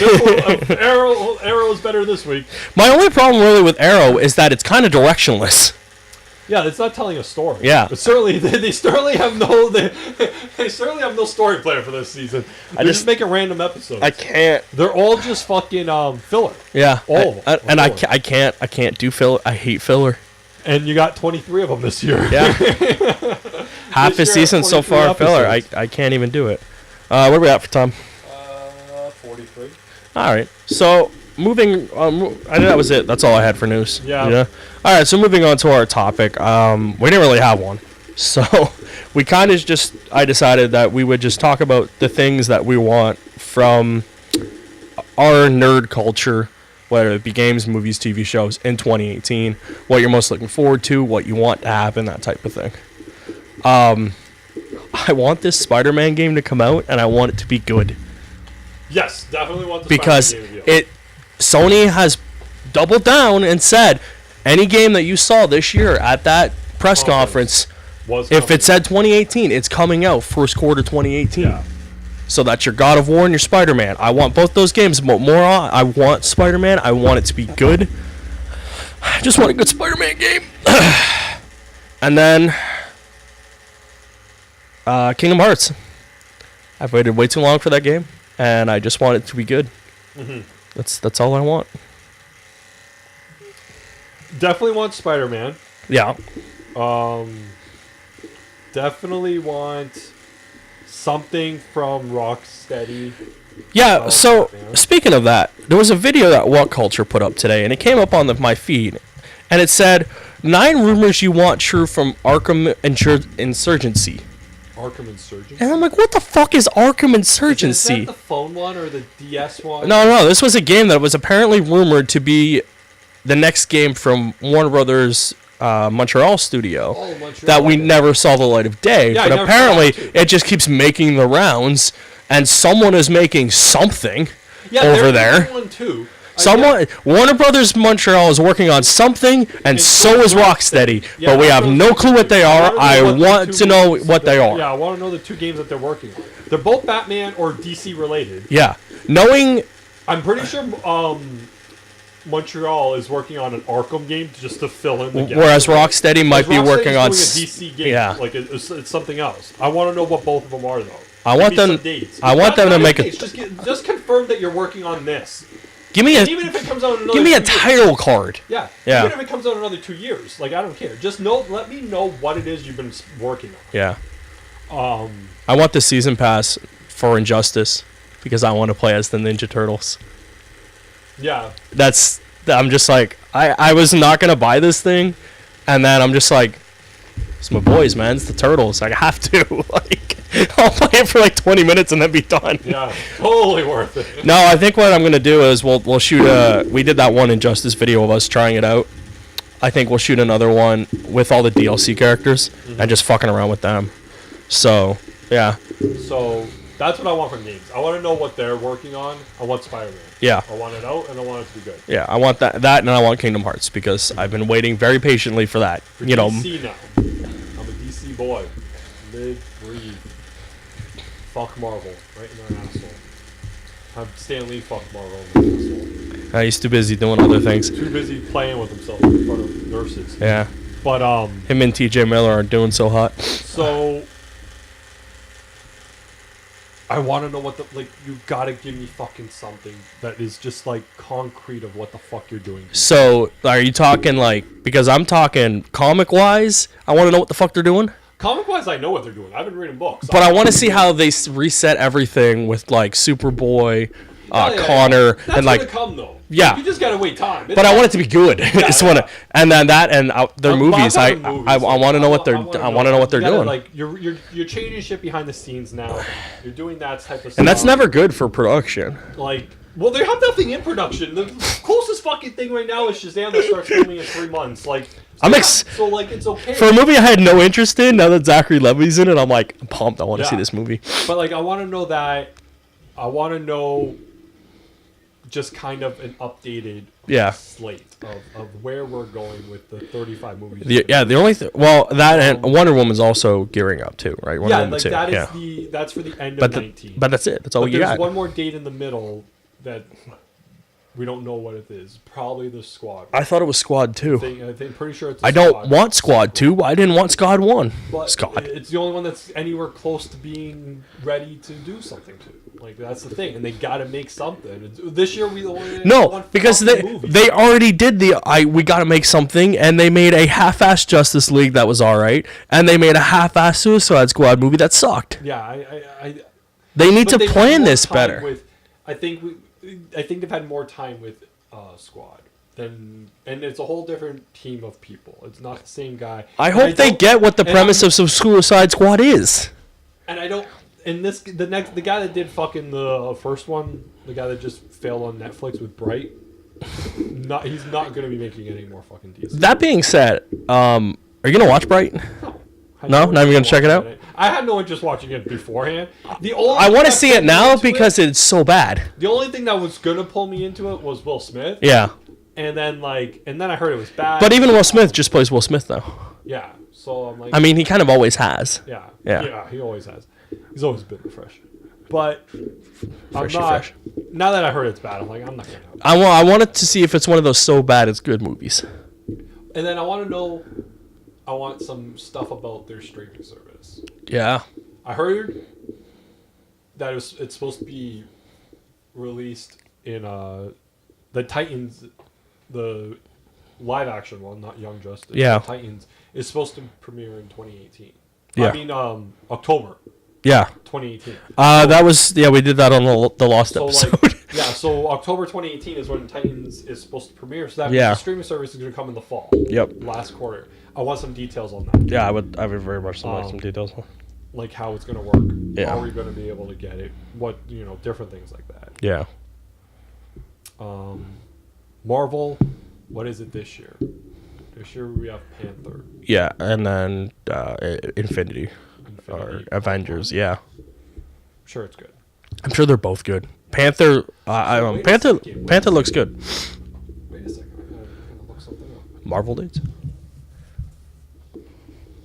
Arrow is better this week. My only problem really with Arrow is that it's kind of directionless. Yeah, it's not telling a story. Yeah. But certainly, they certainly have no story plan for this season. They're just making random episodes. I can't. They're all just fucking filler. Yeah. All of them. And I can't do filler. I hate filler. And you got 23 of them this year. Yeah. Half a season so far filler. I can't even do it. What are we at for time? 43. All right. So moving. I think that was it. That's all I had for news. Yeah. All right. So moving on to our topic. We didn't really have one. So we kind of I decided that we would just talk about the things that we want from our nerd culture. Whether it be games, movies, TV shows, in 2018, what you're most looking forward to, what you want to happen, that type of thing. I want this Spider-Man game to come out, and I want it to be good. Yes, definitely want the because Spider-Man game. Sony has doubled down and said, any game that you saw this year at that press conference, if it said 2018, it's coming out first quarter 2018. Yeah. So that's your God of War and your Spider-Man. I want both those games, but I want Spider-Man. I want it to be good. I just want a good Spider-Man game. And then Kingdom Hearts. I've waited way too long for that game, and I just want it to be good. Mm-hmm. That's all I want. Definitely want Spider-Man. Yeah. Definitely want something from Rocksteady. Yeah, so speaking of that, there was a video that What Culture put up today, and it came up on my feed, and it said, 9 rumors you want true from Arkham Insurgency. Arkham Insurgency? And I'm like, what the fuck is Arkham Insurgency? Is that the phone one or the DS one? No, this was a game that was apparently rumored to be the next game from Warner Brothers Montreal studio that we never saw the light of day. Yeah, but apparently it just keeps making the rounds, and someone is making something over there. One too. Warner Brothers Montreal is working on something, and so is Rocksteady, but we have no clue what they are. I want to know what they are. Yeah, I want to know the 2 games that they're working on. They're both Batman or DC related. Yeah, I'm pretty sure Montreal is working on an Arkham game just to fill in the gaps. Whereas Rocksteady might be working on a DC game. Yeah, like it's something else. I want to know what both of them are though. I want them to make a. Just confirm that you're working on this. Even if it comes out in another 2 years. Title card. Yeah. Even if it comes out in another 2 years, like I don't care. Just let me know what it is you've been working on. Yeah. I want the season pass for Injustice because I want to play as the Ninja Turtles. Yeah. I'm just like, I was not gonna buy this thing, and then I'm just like, it's my boys, man. It's the Turtles. I have to. I'll play it for 20 minutes and then be done. Yeah, totally worth it. No, I think what I'm gonna do is we'll shoot we did that one Injustice video of us trying it out. I think we'll shoot another one with all the DLC characters and just fucking around with them. So yeah. So that's what I want from games. I want to know what they're working on. I want Spider-Man. Yeah. I want it out and I want it to be good. Yeah, I want that and I want Kingdom Hearts because I've been waiting very patiently for that. For DC now. I'm a DC boy. Live, breathe. Fuck Marvel, right in their asshole. I'm Stan Lee, fuck Marvel in their asshole. He's too busy doing other things. Too busy playing with himself in front of nurses. Yeah. But him and TJ Miller aren't doing so hot. So I want to know what you gotta give me fucking something that is just concrete of what the fuck you're doing. So are you talking because I'm talking comic wise? I want to know what the fuck they're doing. Comic-wise, I know what they're doing. I've been reading books. But I want to see how they reset everything with Superboy, Connor, That's and gonna come though. Yeah, you just gotta wait time. But I want it to be good. And then that and their movies. I want to know what they're. I want to know what they're doing. You're changing shit behind the scenes now. You're doing that type of stuff. And that's never good for production. Well, they have nothing in production. The closest fucking thing right now is Shazam that starts filming in 3 months. So it's okay. For a movie I had no interest in, now that Zachary Levi's in it, I'm pumped. I want to see this movie. But I want to know that. I want to know just kind of an updated slate of where we're going with the 35 movies. The only that and Wonder Woman's also gearing up too, right? Wonder Woman 2. That's for the end of 19. But that's it. That's all you got. There's one more date in the middle that we don't know what it is. Probably the Squad. I thought it was Squad 2. I think pretty sure it's I don't want Squad 2. I didn't want Squad 1. But Squad. It's the only one that's anywhere close to being ready to do something to. That's the thing. And they got to make something. This year we only because they already did we got to make something, and they made a half-assed Justice League that was all right, and they made a half-assed Suicide Squad movie that sucked. Yeah, they need to plan this better. I think they've had more time with Squad and it's a whole different team of people. It's not the same guy. I hope they get what the premise of Suicide Squad is. And I don't. And the guy that did fucking the first one, the guy that just failed on Netflix with Bright, he's not going to be making any more fucking DC. That being said, are you going to watch Bright? No, not even going to check it out. I had no interest watching it beforehand. I want to see it now because it's so bad. The only thing that was gonna pull me into it was Will Smith. Yeah. And then I heard it was bad. But even Will Smith just plays Will Smith though. Yeah. So I'm I mean, he kind of always has. Yeah. Yeah. He always has. He's always been fresh. But I'm not. Fresh. Now that I heard it's bad, I'm like, I'm not gonna. I wanted to see if it's one of those so bad it's good movies. And then I want to know. I want some stuff about their streaming service. Yeah. I heard that it's supposed to be released in the Titans, the live action one, not Young Justice. Yeah. The Titans is supposed to premiere in 2018. Yeah. I mean October. Yeah. 2018. That was we did that on the Lost episode. So October 2018 is when Titans is supposed to premiere. So that means Yeah. the streaming service is going to come in the fall. Yep. Last quarter. I want some details on that. Yeah, I would very much like some details. Like how it's going to work. Yeah. How are we going to be able to get it? What, different things like that. Yeah. Marvel, what is it this year? This year we have Panther. Yeah, and then Infinity or Avengers. Yeah. I'm sure it's good. I'm sure they're both good. Panther. Panther looks good. Wait a second. I gotta look something up. Marvel dates.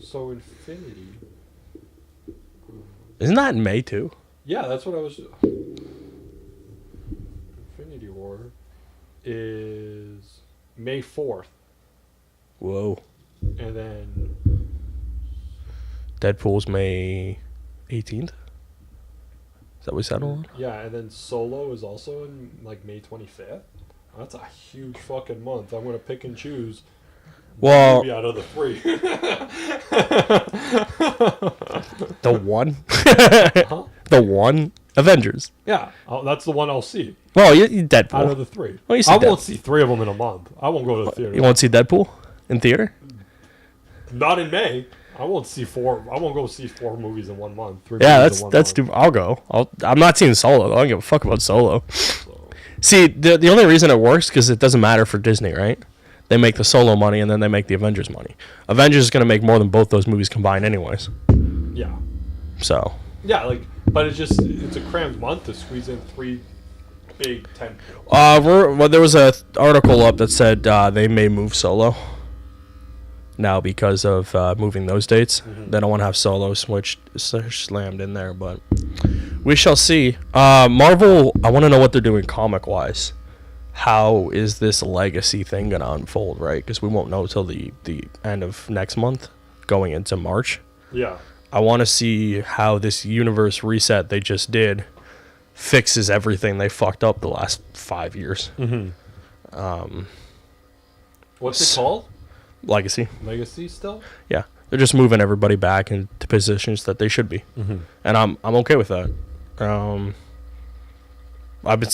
So Infinity. Isn't that in May too? Yeah, that's what I was. Infinity War is May 4th. Whoa. And then Deadpool's May 18th. Is that what we settled on? yeah, and then Solo is also in like May 25th. That's a huge fucking month. I'm gonna pick and choose. Well, Maybe out of the three. the one. Huh? The one. Avengers. Yeah, that's the one I'll see Well, you Deadpool. out of the three. Well, you see I won't see three of them in a month. I won't go to the theater. You won't see Deadpool in theater? Not in May. I won't see four. I won't go see 4 movies in 1 month. 3 Yeah, movies in 1 that's month. stupid. I'll go. I'm not seeing Solo though. I don't give a fuck about Solo. So, See, the only reason it works because it doesn't matter for Disney, right? They make the Solo money and then they make the Avengers money. Avengers is gonna make more than both those movies combined, anyways. yeah, So. yeah. But it's a crammed month to squeeze in 3 big 10. There was a article up that said they may move Solo now because of moving those dates. Mm-hmm. They don't want to have Solo slammed in there, but we shall see. Marvel, I want to know what they're doing comic-wise. How is this legacy thing going to unfold, right? Because we won't know till the end of next month, going into March. Yeah. I want to see how this universe reset they just did fixes everything they fucked up the last 5 years. Mm-hmm. What's it called? Legacy. Legacy still? Yeah, they're just moving everybody back into positions that they should be, and I'm okay with that.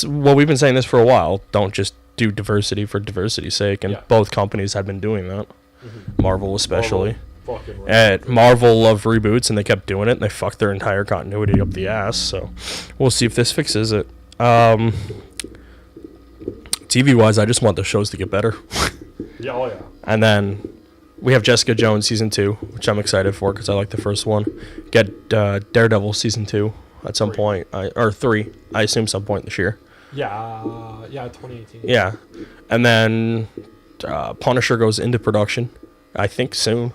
We've been saying this for a while. Don't just do diversity for diversity's sake, and both companies have been doing that. Marvel especially. Marvel loved reboots, and they kept doing it, and they fucked their entire continuity up the ass. So we'll see if this fixes it. TV wise, I just want the shows to get better. Yeah, oh yeah. And then we have Jessica Jones season 2, which I'm excited for because I like the first one. Get Daredevil season 2 at some point, or 3. I assume some point this year. Yeah, 2018. Yeah, and then Punisher goes into production. I think soon.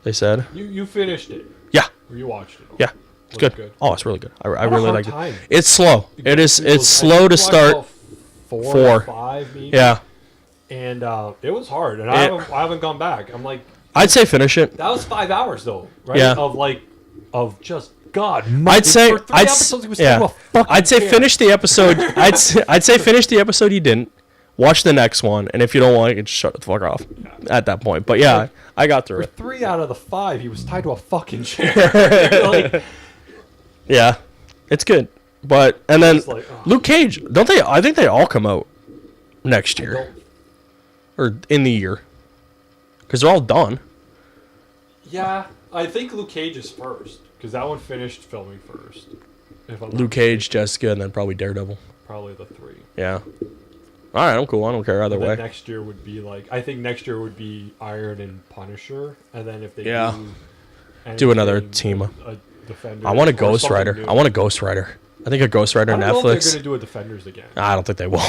They said. You finished it. Yeah. Or you watched it. Yeah. It's good. Oh, it's really good. I really like it. It's slow. It's slow to start. 4 or 5 maybe. Yeah. And it was hard, and I haven't gone back. I'm like, I'd say finish it. that was 5 hours though, right? Yeah. Of just God. I'd say I'd say finish the episode. I'd say finish the episode you didn't. Watch the next one, and if you don't like it, just shut the fuck off at that point. But yeah, I got through it. 3 out of the 5, he was tied to a fucking chair. Yeah, it's good. But and then oh. Luke Cage, don't they? I think they all come out next year or in the year because they're all done. Yeah, I think Luke Cage is first because that one finished filming first. Luke Cage, Jessica, and then probably Daredevil. Probably the 3. Yeah. All right, I'm cool. I don't care either way. Next year would be I think next year would be Iron and Punisher, and then if they do another team. I want a Ghost Rider. I think a Ghost Rider Netflix. I don't know if they're gonna do a Defenders again. I don't think they will.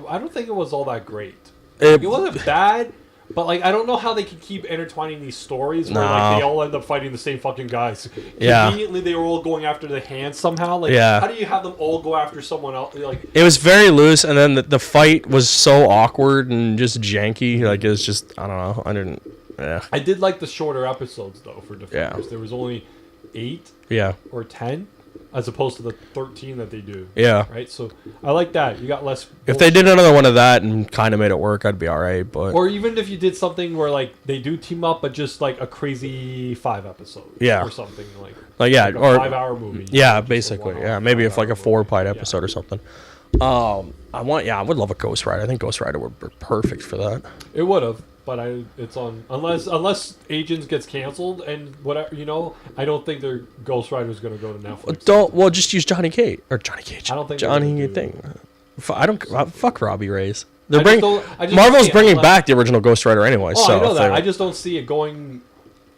I don't think it was all that great. It wasn't bad, But like, I don't know how they can keep intertwining these stories where like they all end up fighting the same fucking guys. Yeah. Conveniently, they were all going after the hand somehow. Like, Yeah. how do you have them all go after someone else? Like, it was very loose, and then the fight was so awkward and just janky. Like it was just, I don't know. I didn't. Yeah. I did like the shorter episodes though for Defenders. Yeah. There was only 8 Yeah. or 10 as opposed to the 13 that they do. Yeah. Right. So I like that. You got less. Bullshit. If they did another one of that and kind of made it work, I'd be all right. But or even if you did something where like they do team up, but just like a crazy 5 episode. Yeah. Or something like. yeah, Like a or 5-hour movie. Yeah, basically. Yeah, maybe if like a 4-part episode yeah. or something. I would love a Ghost Rider. I think Ghost Rider would be perfect for that. It would have, but it's on unless Agents gets canceled and whatever, I don't think their Ghost Rider is going to go to Netflix. Just use Johnny Cage. I don't think Johnny thing. Fuck Robbie Reyes. Marvel's bringing back the original Ghost Rider anyway. Oh, so I know that. I just don't see it going.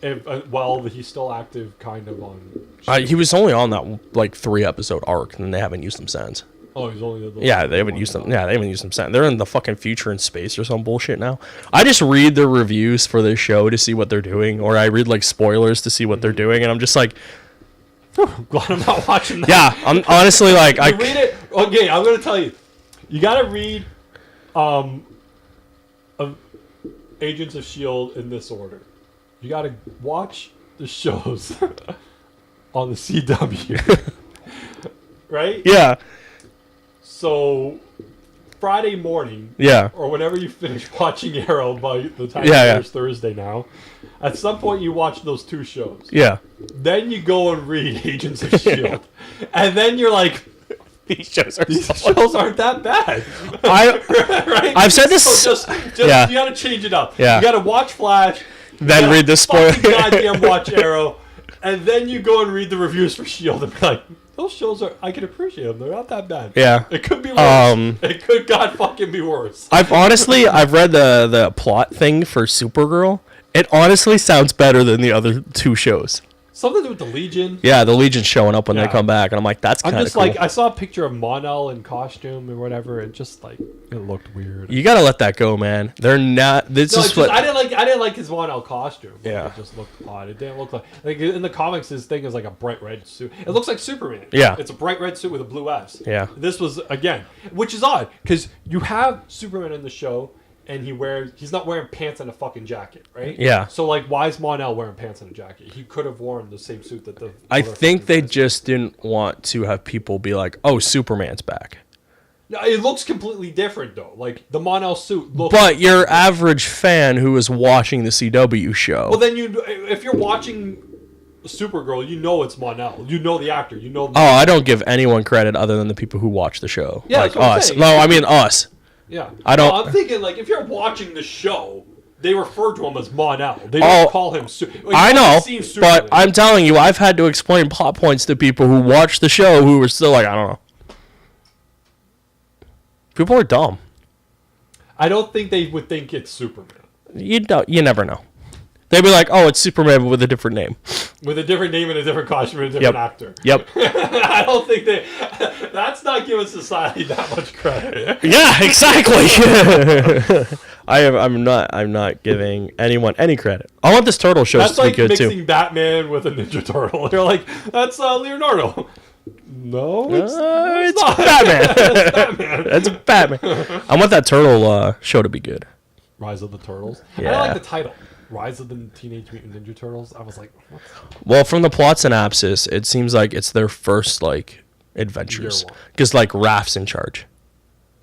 He's still active, kind of on. He was only on that like 3-episode arc, and they haven't used him since. Oh, he's only the. Yeah, they haven't used them. Yeah, they haven't used them since. They're in the fucking future in space or some bullshit now. I just read the reviews for this show to see what they're doing, or I read like spoilers to see what they're doing, and I'm just like, glad I'm not watching that. Yeah, I'm honestly like, I read it. Okay, I'm gonna tell you. You gotta read, Agents of S.H.I.E.L.D. in this order. You gotta watch the shows on the CW. Right? Yeah. So, Friday morning, Yeah. or whenever you finish watching Arrow by the time it's Thursday now, at some point you watch those 2 shows. Yeah. Then you go and read Agents of S.H.I.E.L.D. And then you're like, these shows aren't that bad. Right? I've said this. So just you gotta change it up. Yeah. You gotta watch Flash. Then read the spoiler. Goddamn watch Arrow. And then you go and read the reviews for S.H.I.E.L.D. and be like, those shows I can appreciate them. They're not that bad. Yeah. It could be worse. It could God fucking be worse. I've read the plot thing for Supergirl. It honestly sounds better than the other 2 shows. Something to do with the Legion. Yeah, the Legion's showing up when they come back, and I'm like, that's kind of cool. Like, I saw a picture of Mon-El in costume or whatever, and just like it looked weird. You gotta let that go, man. They're not. I didn't like his Mon-El costume. Yeah, it just looked odd. It didn't look like in the comics. His thing is like a bright red suit. It looks like Superman. Yeah, it's a bright red suit with a blue S. Yeah, this was again, which is odd because you have Superman in the show. And he's not wearing pants and a fucking jacket, right? Yeah. So, like, why is Mon-El wearing pants and a jacket? He could have worn the same suit that the... I think they just didn't want to have people be like, oh, Superman's back. No, it looks completely different, though. Like, the Mon-El suit looks... But your average fan who is watching the CW show... Well, then if you're watching Supergirl, you know it's Mon-El. You know the actor. You know... I don't give anyone credit other than the people who watch the show. Yeah, like us. No, I mean us. Yeah. I don't. I'm thinking, like, if you're watching the show, they refer to him as Mon-El. They don't call him... I know, but I'm telling you, I've had to explain plot points to people who watch the show who were still like, I don't know. People are dumb. I don't think they would think it's Superman. You never know. They'd be like, oh, it's Superman with a different name. With a different name and a different costume and a different actor. Yep. I don't think that's not giving society that much credit. Yeah, exactly. I'm not giving anyone any credit. I want this turtle show to be good too. That's like mixing Batman with a Ninja Turtle. You're like, that's Leonardo. No, it's not. Batman. It's Batman. That's Batman. I want that turtle show to be good. Rise of the Turtles. Yeah. I like the title. Rise of the Teenage Mutant Ninja Turtles. I was like, what? Well, from the plot synopsis, it seems like it's their first like adventures because like Raph's in charge.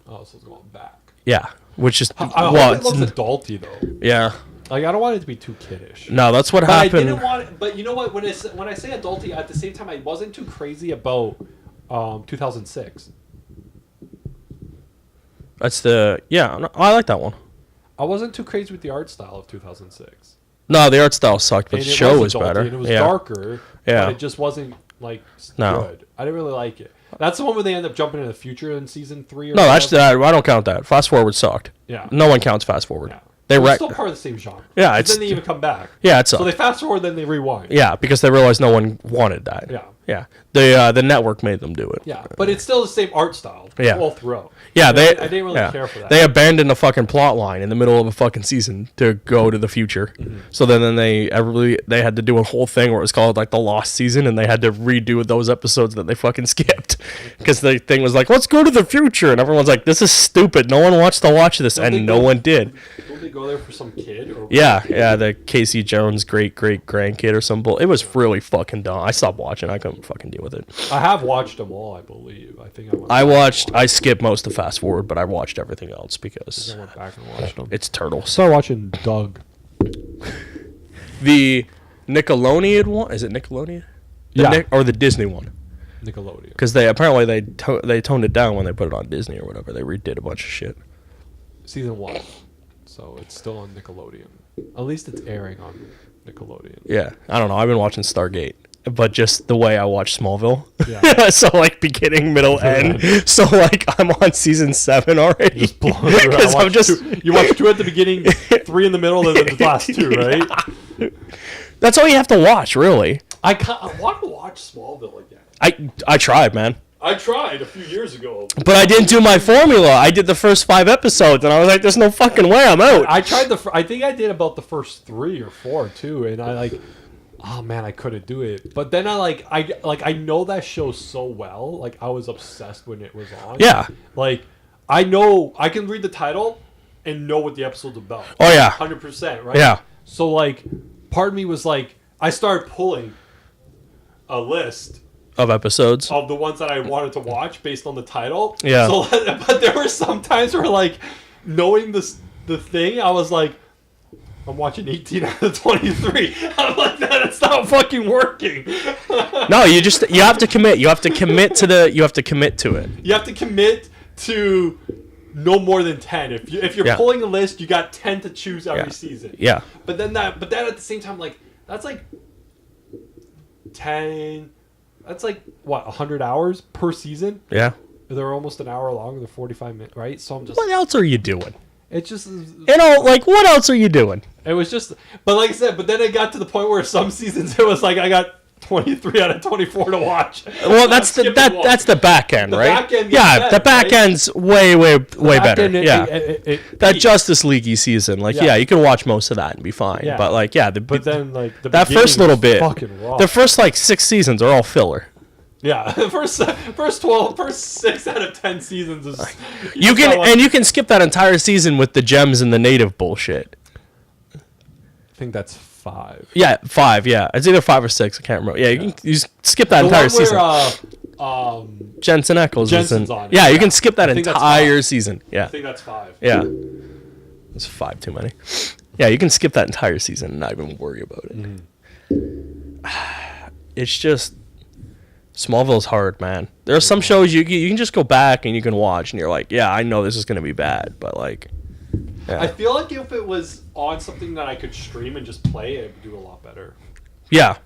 Oh, so it's going back. Yeah, which is I hope it looks adulty though. Yeah. Like I don't want it to be too kiddish. No, that's what happened. I didn't want it, but you know what? When I say adulty, at the same time, I wasn't too crazy about 2006. That's I like that one. I wasn't too crazy with the art style of 2006. No, the art style sucked, but the show was better. And it was darker. Yeah. But it just wasn't like good. I didn't really like it. That's the one where they end up jumping in the future in season 3. No, that's I don't count that. Fast Forward sucked. Yeah. No one counts Fast Forward. Yeah. It's still part of the same genre. Yeah, then they even come back. Yeah, it's so they fast forward, then they rewind. Yeah, because they realized no one wanted that. Yeah. Yeah. The network made them do it. Yeah, but it's still the same art style. Yeah. All throughout. Yeah, I didn't really care for that. They abandoned a fucking plot line in the middle of a fucking season to go to the future. Mm-hmm. So then they had to do a whole thing where it was called like the Lost Season, and they had to redo those episodes that they fucking skipped because the thing was like, let's go to the future, and everyone's like, this is stupid. No one wants to watch this, and no one did. Don't they go there for some kid? Or yeah, the Casey Jones great grandkid or some bull. It was really fucking dumb. I stopped watching. I couldn't fucking deal with it. I have watched them all, I believe. I skipped most of Fast Forward, but I watched everything else because I went back and watched them. It's Turtles. Started watching Doug. The Nickelodeon one? Is it Nickelodeon? Or the Disney one? Nickelodeon. Because they toned it down when they put it on Disney or whatever. They redid a bunch of shit. Season 1. So it's still on Nickelodeon. At least it's airing on Nickelodeon. Yeah. I don't know. I've been watching Stargate. But just the way I watch Smallville. Yeah. So, like, beginning, middle, end. So, like, I'm on season 7 already. Just blowing through. You watch 2 at the beginning, 3 in the middle, and then the last 2, right? Yeah. That's all you have to watch, really. I want to watch Smallville again. I tried, man. I tried a few years ago. But I didn't do my formula. I did the first 5 episodes, and I was like, there's no fucking way I'm out. I tried I think I did about the first 3 or 4, too, and I, like... Oh man, I couldn't do it. But then I know that show so well. Like I was obsessed when it was on. Yeah. Like I know I can read the title and know what the episode's about. Oh yeah. 100%, right? Yeah. So like part of me was like I started pulling a list of episodes of the ones that I wanted to watch based on the title. Yeah. So but there were some times where like knowing the thing, I was like I'm watching 18 out of 23. I'm like, that's not fucking working. No, you have to commit. You have to commit to it. You have to commit to no more than 10. If you're pulling a list, you got 10 to choose every season. Yeah. But then at the same time, like that's like 10. That's like what 100 hours per season. Yeah. They're almost an hour long. They're 45 minutes, right? So I'm just. What else are you doing? It's just like what else are you doing? It was just, but like I said, but then it got to the point where some seasons it was like I got 23 out of 24 to watch. Well, that's the back end, right? Back end the back end's way better. It that Justice League season, like you can watch most of that and be fine. Yeah. But like but then like that first little bit, raw. the first like 6 seasons are all filler. Yeah, first 6 out of 10 seasons is you can skip that entire season with the gems and the native bullshit. I think that's 5. Yeah, 5. Yeah, it's either 5 or 6. I can't remember. Yeah, you skip that entire season. Jensen Ackles Jensen's on it. Yeah, you can skip that entire season. Yeah, I think that's 5. Yeah, it's 5 too many. Yeah, you can skip that entire season and not even worry about it. It's just. Smallville's hard, man. There are some shows you can just go back and you can watch, and you're like, yeah, I know this is going to be bad, but like... Yeah. I feel like if it was on something that I could stream and just play, it would do a lot better. Yeah.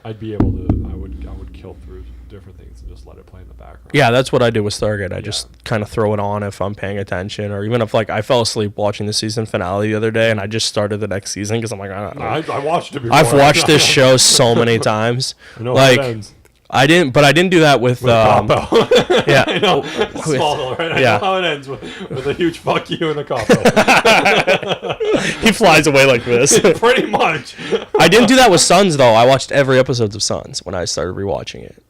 I'd be able to... I would kill through different things and just let it play in the background. Yeah, that's what I do with Stargate. I just kind of throw it on if I'm paying attention, or even if like I fell asleep watching the season finale the other day, and I just started the next season because I'm like, I watched it before. I've watched this show so many times. I know like, how it ends. I didn't do that with yeah. I know. Smallville, right? I know how it ends with a huge fuck you and a cop out. He flies away like this. Pretty much. I didn't do that with Sons though. I watched every episode of Sons when I started rewatching it.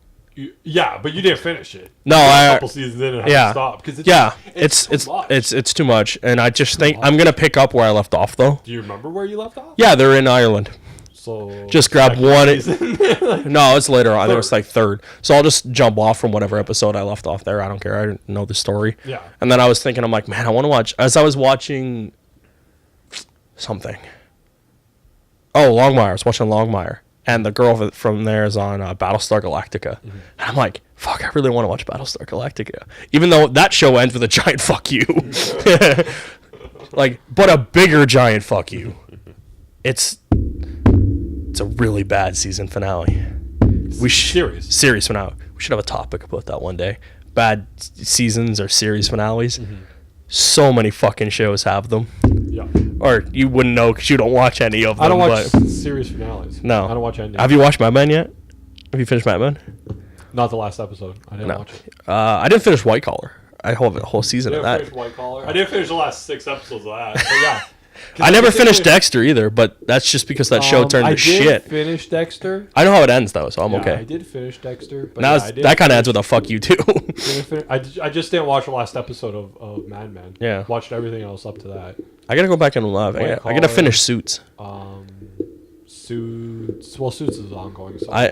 Yeah, but you didn't finish it. No, a couple seasons in and had to stop because it's too much, and I just think I'm gonna pick up where I left off though. Do you remember where you left off? Yeah, they're in Ireland. So just grab one. No, it's later on. It was like 3rd. So I'll just jump off from whatever episode I left off there. I don't care. I didn't know the story. Yeah. And then I was thinking, I'm like, man, I want to watch. As I was watching something. Oh, Longmire. I was watching Longmire. And the girl from there is on Battlestar Galactica. Mm-hmm. And I'm like, fuck, I really want to watch Battlestar Galactica. Even though that show ends with a giant fuck you. Like, but a bigger giant fuck you. It's a really bad season finale. Series finale. We should have a topic about that one day. Bad seasons or series finales. Mm-hmm. So many fucking shows have them. Yeah. Or you wouldn't know because you don't watch any of them. I don't watch series finales. No. I don't watch any. Have you watched My Men yet? Have you finished Mad Men? Not the last episode. I didn't watch it. I didn't finish White Collar. I have a whole season of that. White Collar. I didn't finish the last 6 episodes of that. But yeah. I never finished Dexter either, but that's just because that show turned to shit. I did finish Dexter. I know how it ends though, so I'm okay. I did finish Dexter. But now that kind of ends with a fuck you too. I just didn't watch the last episode of Mad Men. Yeah. Watched everything else up to that. I gotta go back and love. I gotta finish Suits. Suits. Well, Suits is ongoing. So I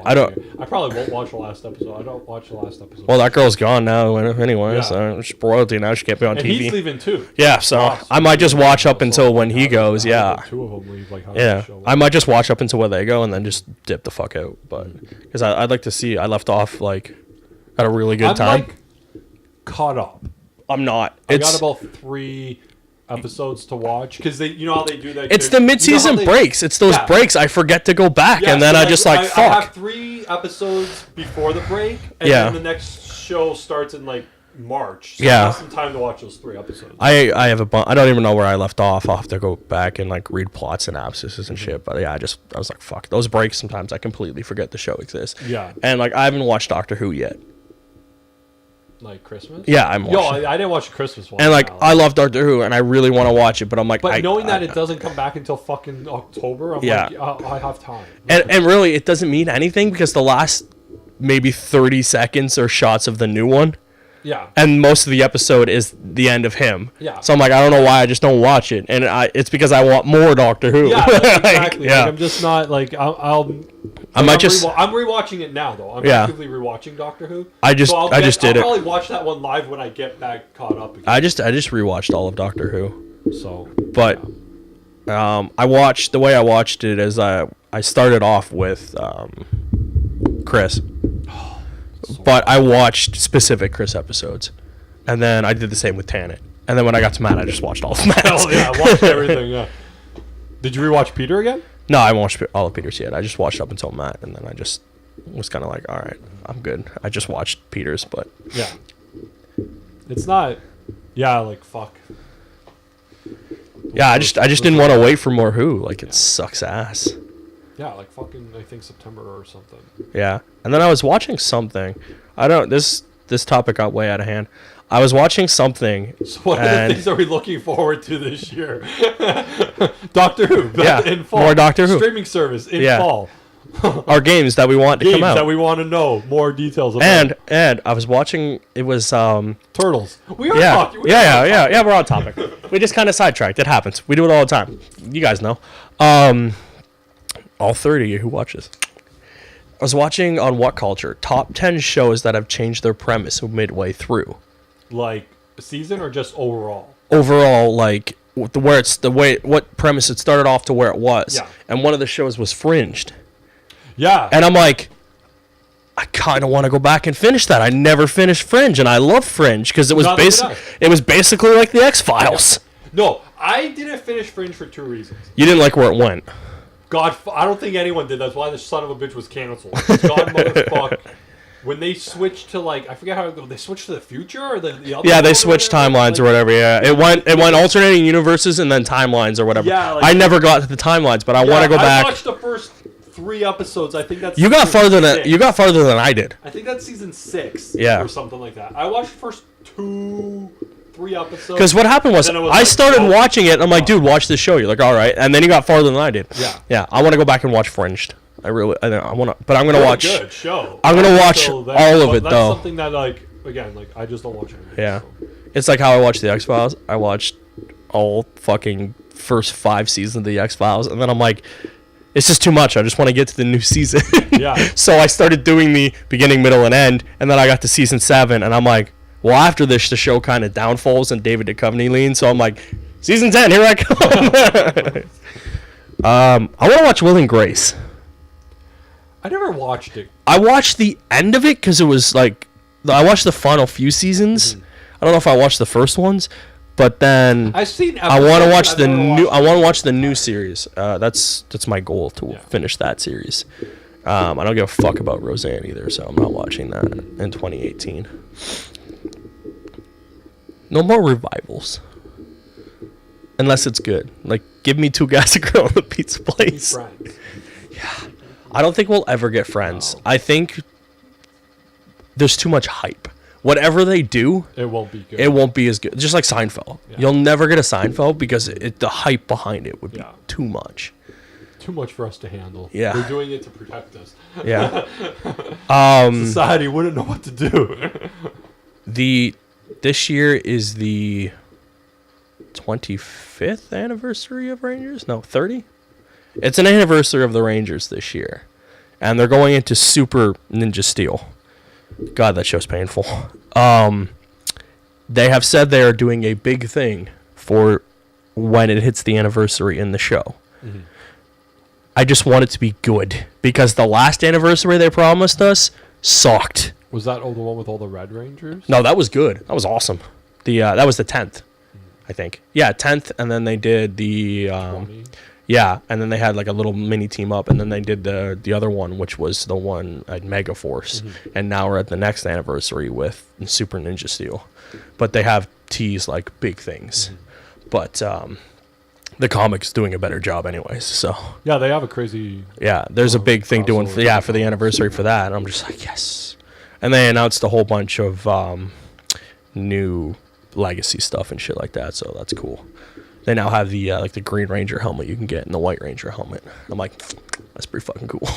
probably won't watch the last episode. I don't watch the last episode. Well, that girl's gone now anyway. So she's royalty now. She can't be on TV. He's leaving too. Yeah, so I might just watch up until when he goes. Yeah. Two of them leave. I might just watch up until where they go and then just dip the fuck out. But because I'd like to see. I left off at a really good time. Caught up. I'm not. I got about 3 episodes to watch because you know how they do that. It's the mid-season breaks. It's those breaks. I forget to go back, and then I just fuck. I have 3 episodes before the break, and then the next show starts in March. So I have some time to watch those 3 episodes. I have I don't even know where I left off. I'll have to go back and read plot synopsis and shit. But yeah, I was like, fuck those breaks. Sometimes I completely forget the show exists. Yeah, and I haven't watched Doctor Who yet. Christmas? Yeah, I didn't watch the Christmas one. And I love Doctor Who, and I really want to watch it, but I'm knowing that it doesn't come back until fucking October, I have time. And really, it doesn't mean anything because the last maybe 30 seconds are shots of the new one. Yeah. And most of the episode is the end of him. Yeah. So I'm I don't know why I just don't watch it, and it's because I want more Doctor Who. Yeah, exactly. I'm just not I'm rewatching it now though. I'm actively rewatching Doctor Who. I just did it. I'll probably watch that one live when I get back caught up again. I just rewatched all of Doctor Who. So, but I watched the way I watched it is I started off with Chris. But I watched specific Chris episodes, and then I did the same with Tanit. And then when I got to Matt, I just watched all of Matt. Oh yeah, I watched everything. Yeah. Did you rewatch Peter again? No, I haven't watched all of Peter's yet. I just watched up until Matt, and then I just was kind of all right, I'm good. I just watched Peter's, but yeah, it's not. Yeah, fuck. Yeah, I just didn't want to wait for more Who. It sucks ass. Yeah, fucking, I think September or something. Yeah. And then I was watching something. This topic got way out of hand. I was watching something. So what other things are we looking forward to this year? Doctor Who. In fall. More Doctor Who. Streaming service in fall. Our games that we want to come out. Games that we want to know more details about. And I was watching, it was... Turtles. We are talking. Yeah, we're on topic. We just kind of sidetracked. It happens. We do it all the time. You guys know. All 30 of you who watch this. I was watching on What Culture, top 10 shows that have changed their premise midway through. Season or just overall? Overall, what premise it started off to where it was. Yeah. And one of the shows was Fringed. Yeah. And I'm I kind of want to go back and finish that. I never finished Fringe, and I love Fringe because it was basically like the X-Files. Yeah. No, I didn't finish Fringe for 2 reasons. You didn't like where it went. God, I don't think anyone did. That's why the son of a bitch was canceled. God motherfuck. When they switched to I forget how they switched to the future or the other. Yeah, they switched timelines or whatever. Yeah, it went alternating universes and then timelines or whatever. Yeah, I never got to the timelines, but I want to go back. I watched the first 3 episodes. I think that's you got farther than I did. I think that's season 6. Yeah, or something like that. I watched the first 3 episodes. Because what happened was I started watching it. And I'm dude, watch this show. You're all right, and then you got farther than I did. Yeah. I want to go back and watch Fringed. I want to, but I'm gonna watch. Good show. I'm gonna watch all of it though. That's something that I just don't watch it. Yeah, so. It's like how I watched the X-Files. I watched all fucking first 5 seasons of the X-Files, and then I'm it's just too much. I just want to get to the new season. Yeah. So I started doing the beginning, middle, and end, and then I got to season 7, and I'm well, after this, the show kind of downfalls and David Duchovny leans, so I'm season 10, here I come. I want to watch Will and Grace. I never watched it. I watched the end of it because it was I watched the final few seasons. Mm-hmm. I don't know if I watched the first ones, but then I've seen. I want to watch the new. I want to watch the new series. That's my goal to finish that series. I don't give a fuck about Roseanne either, so I'm not watching that in 2018. No more revivals, unless it's good. Give me 2 guys, a girl, and a pizza place. Yeah. I don't think we'll ever get Friends. No. I think there's too much hype. Whatever they do, it won't be good. It won't be as good. Just like Seinfeld. Yeah. You'll never get a Seinfeld because the hype behind it would be too much. Too much for us to handle. Yeah. We're doing it to protect us. Yeah. Society wouldn't know what to do. This year is the 25th anniversary of Rangers? No, 30? It's an anniversary of the Rangers this year. And they're going into Super Ninja Steel. God, that show's painful. They have said they are doing a big thing for when it hits the anniversary in the show. Mm-hmm. I just want it to be good because the last anniversary they promised us sucked. Was that the one with all the Red Rangers? No, that was good. That was awesome. That was the 10th, I think. Yeah, 10th, and then they did the 20. Yeah, and then they had like a little mini team up, and then they did the other one, which was the one at Megaforce. Mm-hmm. And now we're at the next anniversary with Super Ninja Steel. But they have teased like big things. Mm-hmm. But the comic's doing a better job anyways, so. Yeah, they have a crazy... Yeah, there's a big thing doing for the anniversary for that, and I'm just like, yes. And they announced a whole bunch of new legacy stuff and shit like that, so that's cool. They now have the like the Green Ranger helmet you can get and the White Ranger helmet. I'm like, that's pretty fucking cool.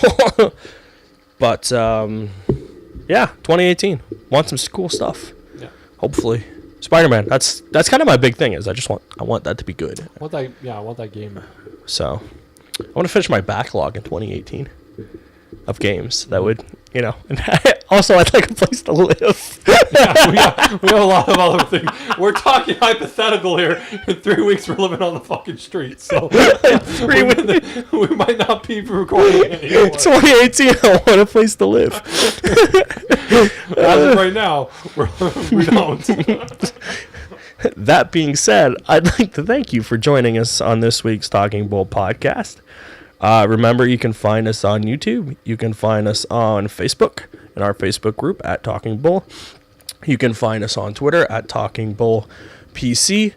But yeah, 2018. Want some cool stuff. Yeah. Hopefully. Spider-Man. That's kind of my big thing is I want that to be good. I want that game. So, I want to finish my backlog in 2018 of games that would, and also I'd like a place to live. Yeah, we have a lot of other things. We're talking hypothetical here. In 3 weeks, we're living on the fucking streets. So 3 weeks, we might not be recording anymore. 2018, I want a place to live. As of right now, we don't. That being said, I'd like to thank you for joining us on this week's Talking Bull podcast. Remember, you can find us on YouTube. You can find us on Facebook in our Facebook group at Talking Bull. You can find us on Twitter at Talking Bull PC,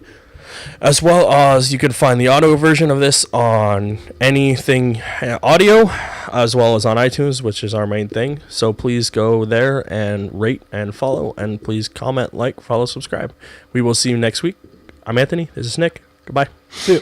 as well as you can find the audio version of this on anything audio, as well as on iTunes, which is our main thing. So please go there and rate and follow, and please comment, like, follow, subscribe. We will see you next week. I'm Anthony. This is Nick. Goodbye. See you.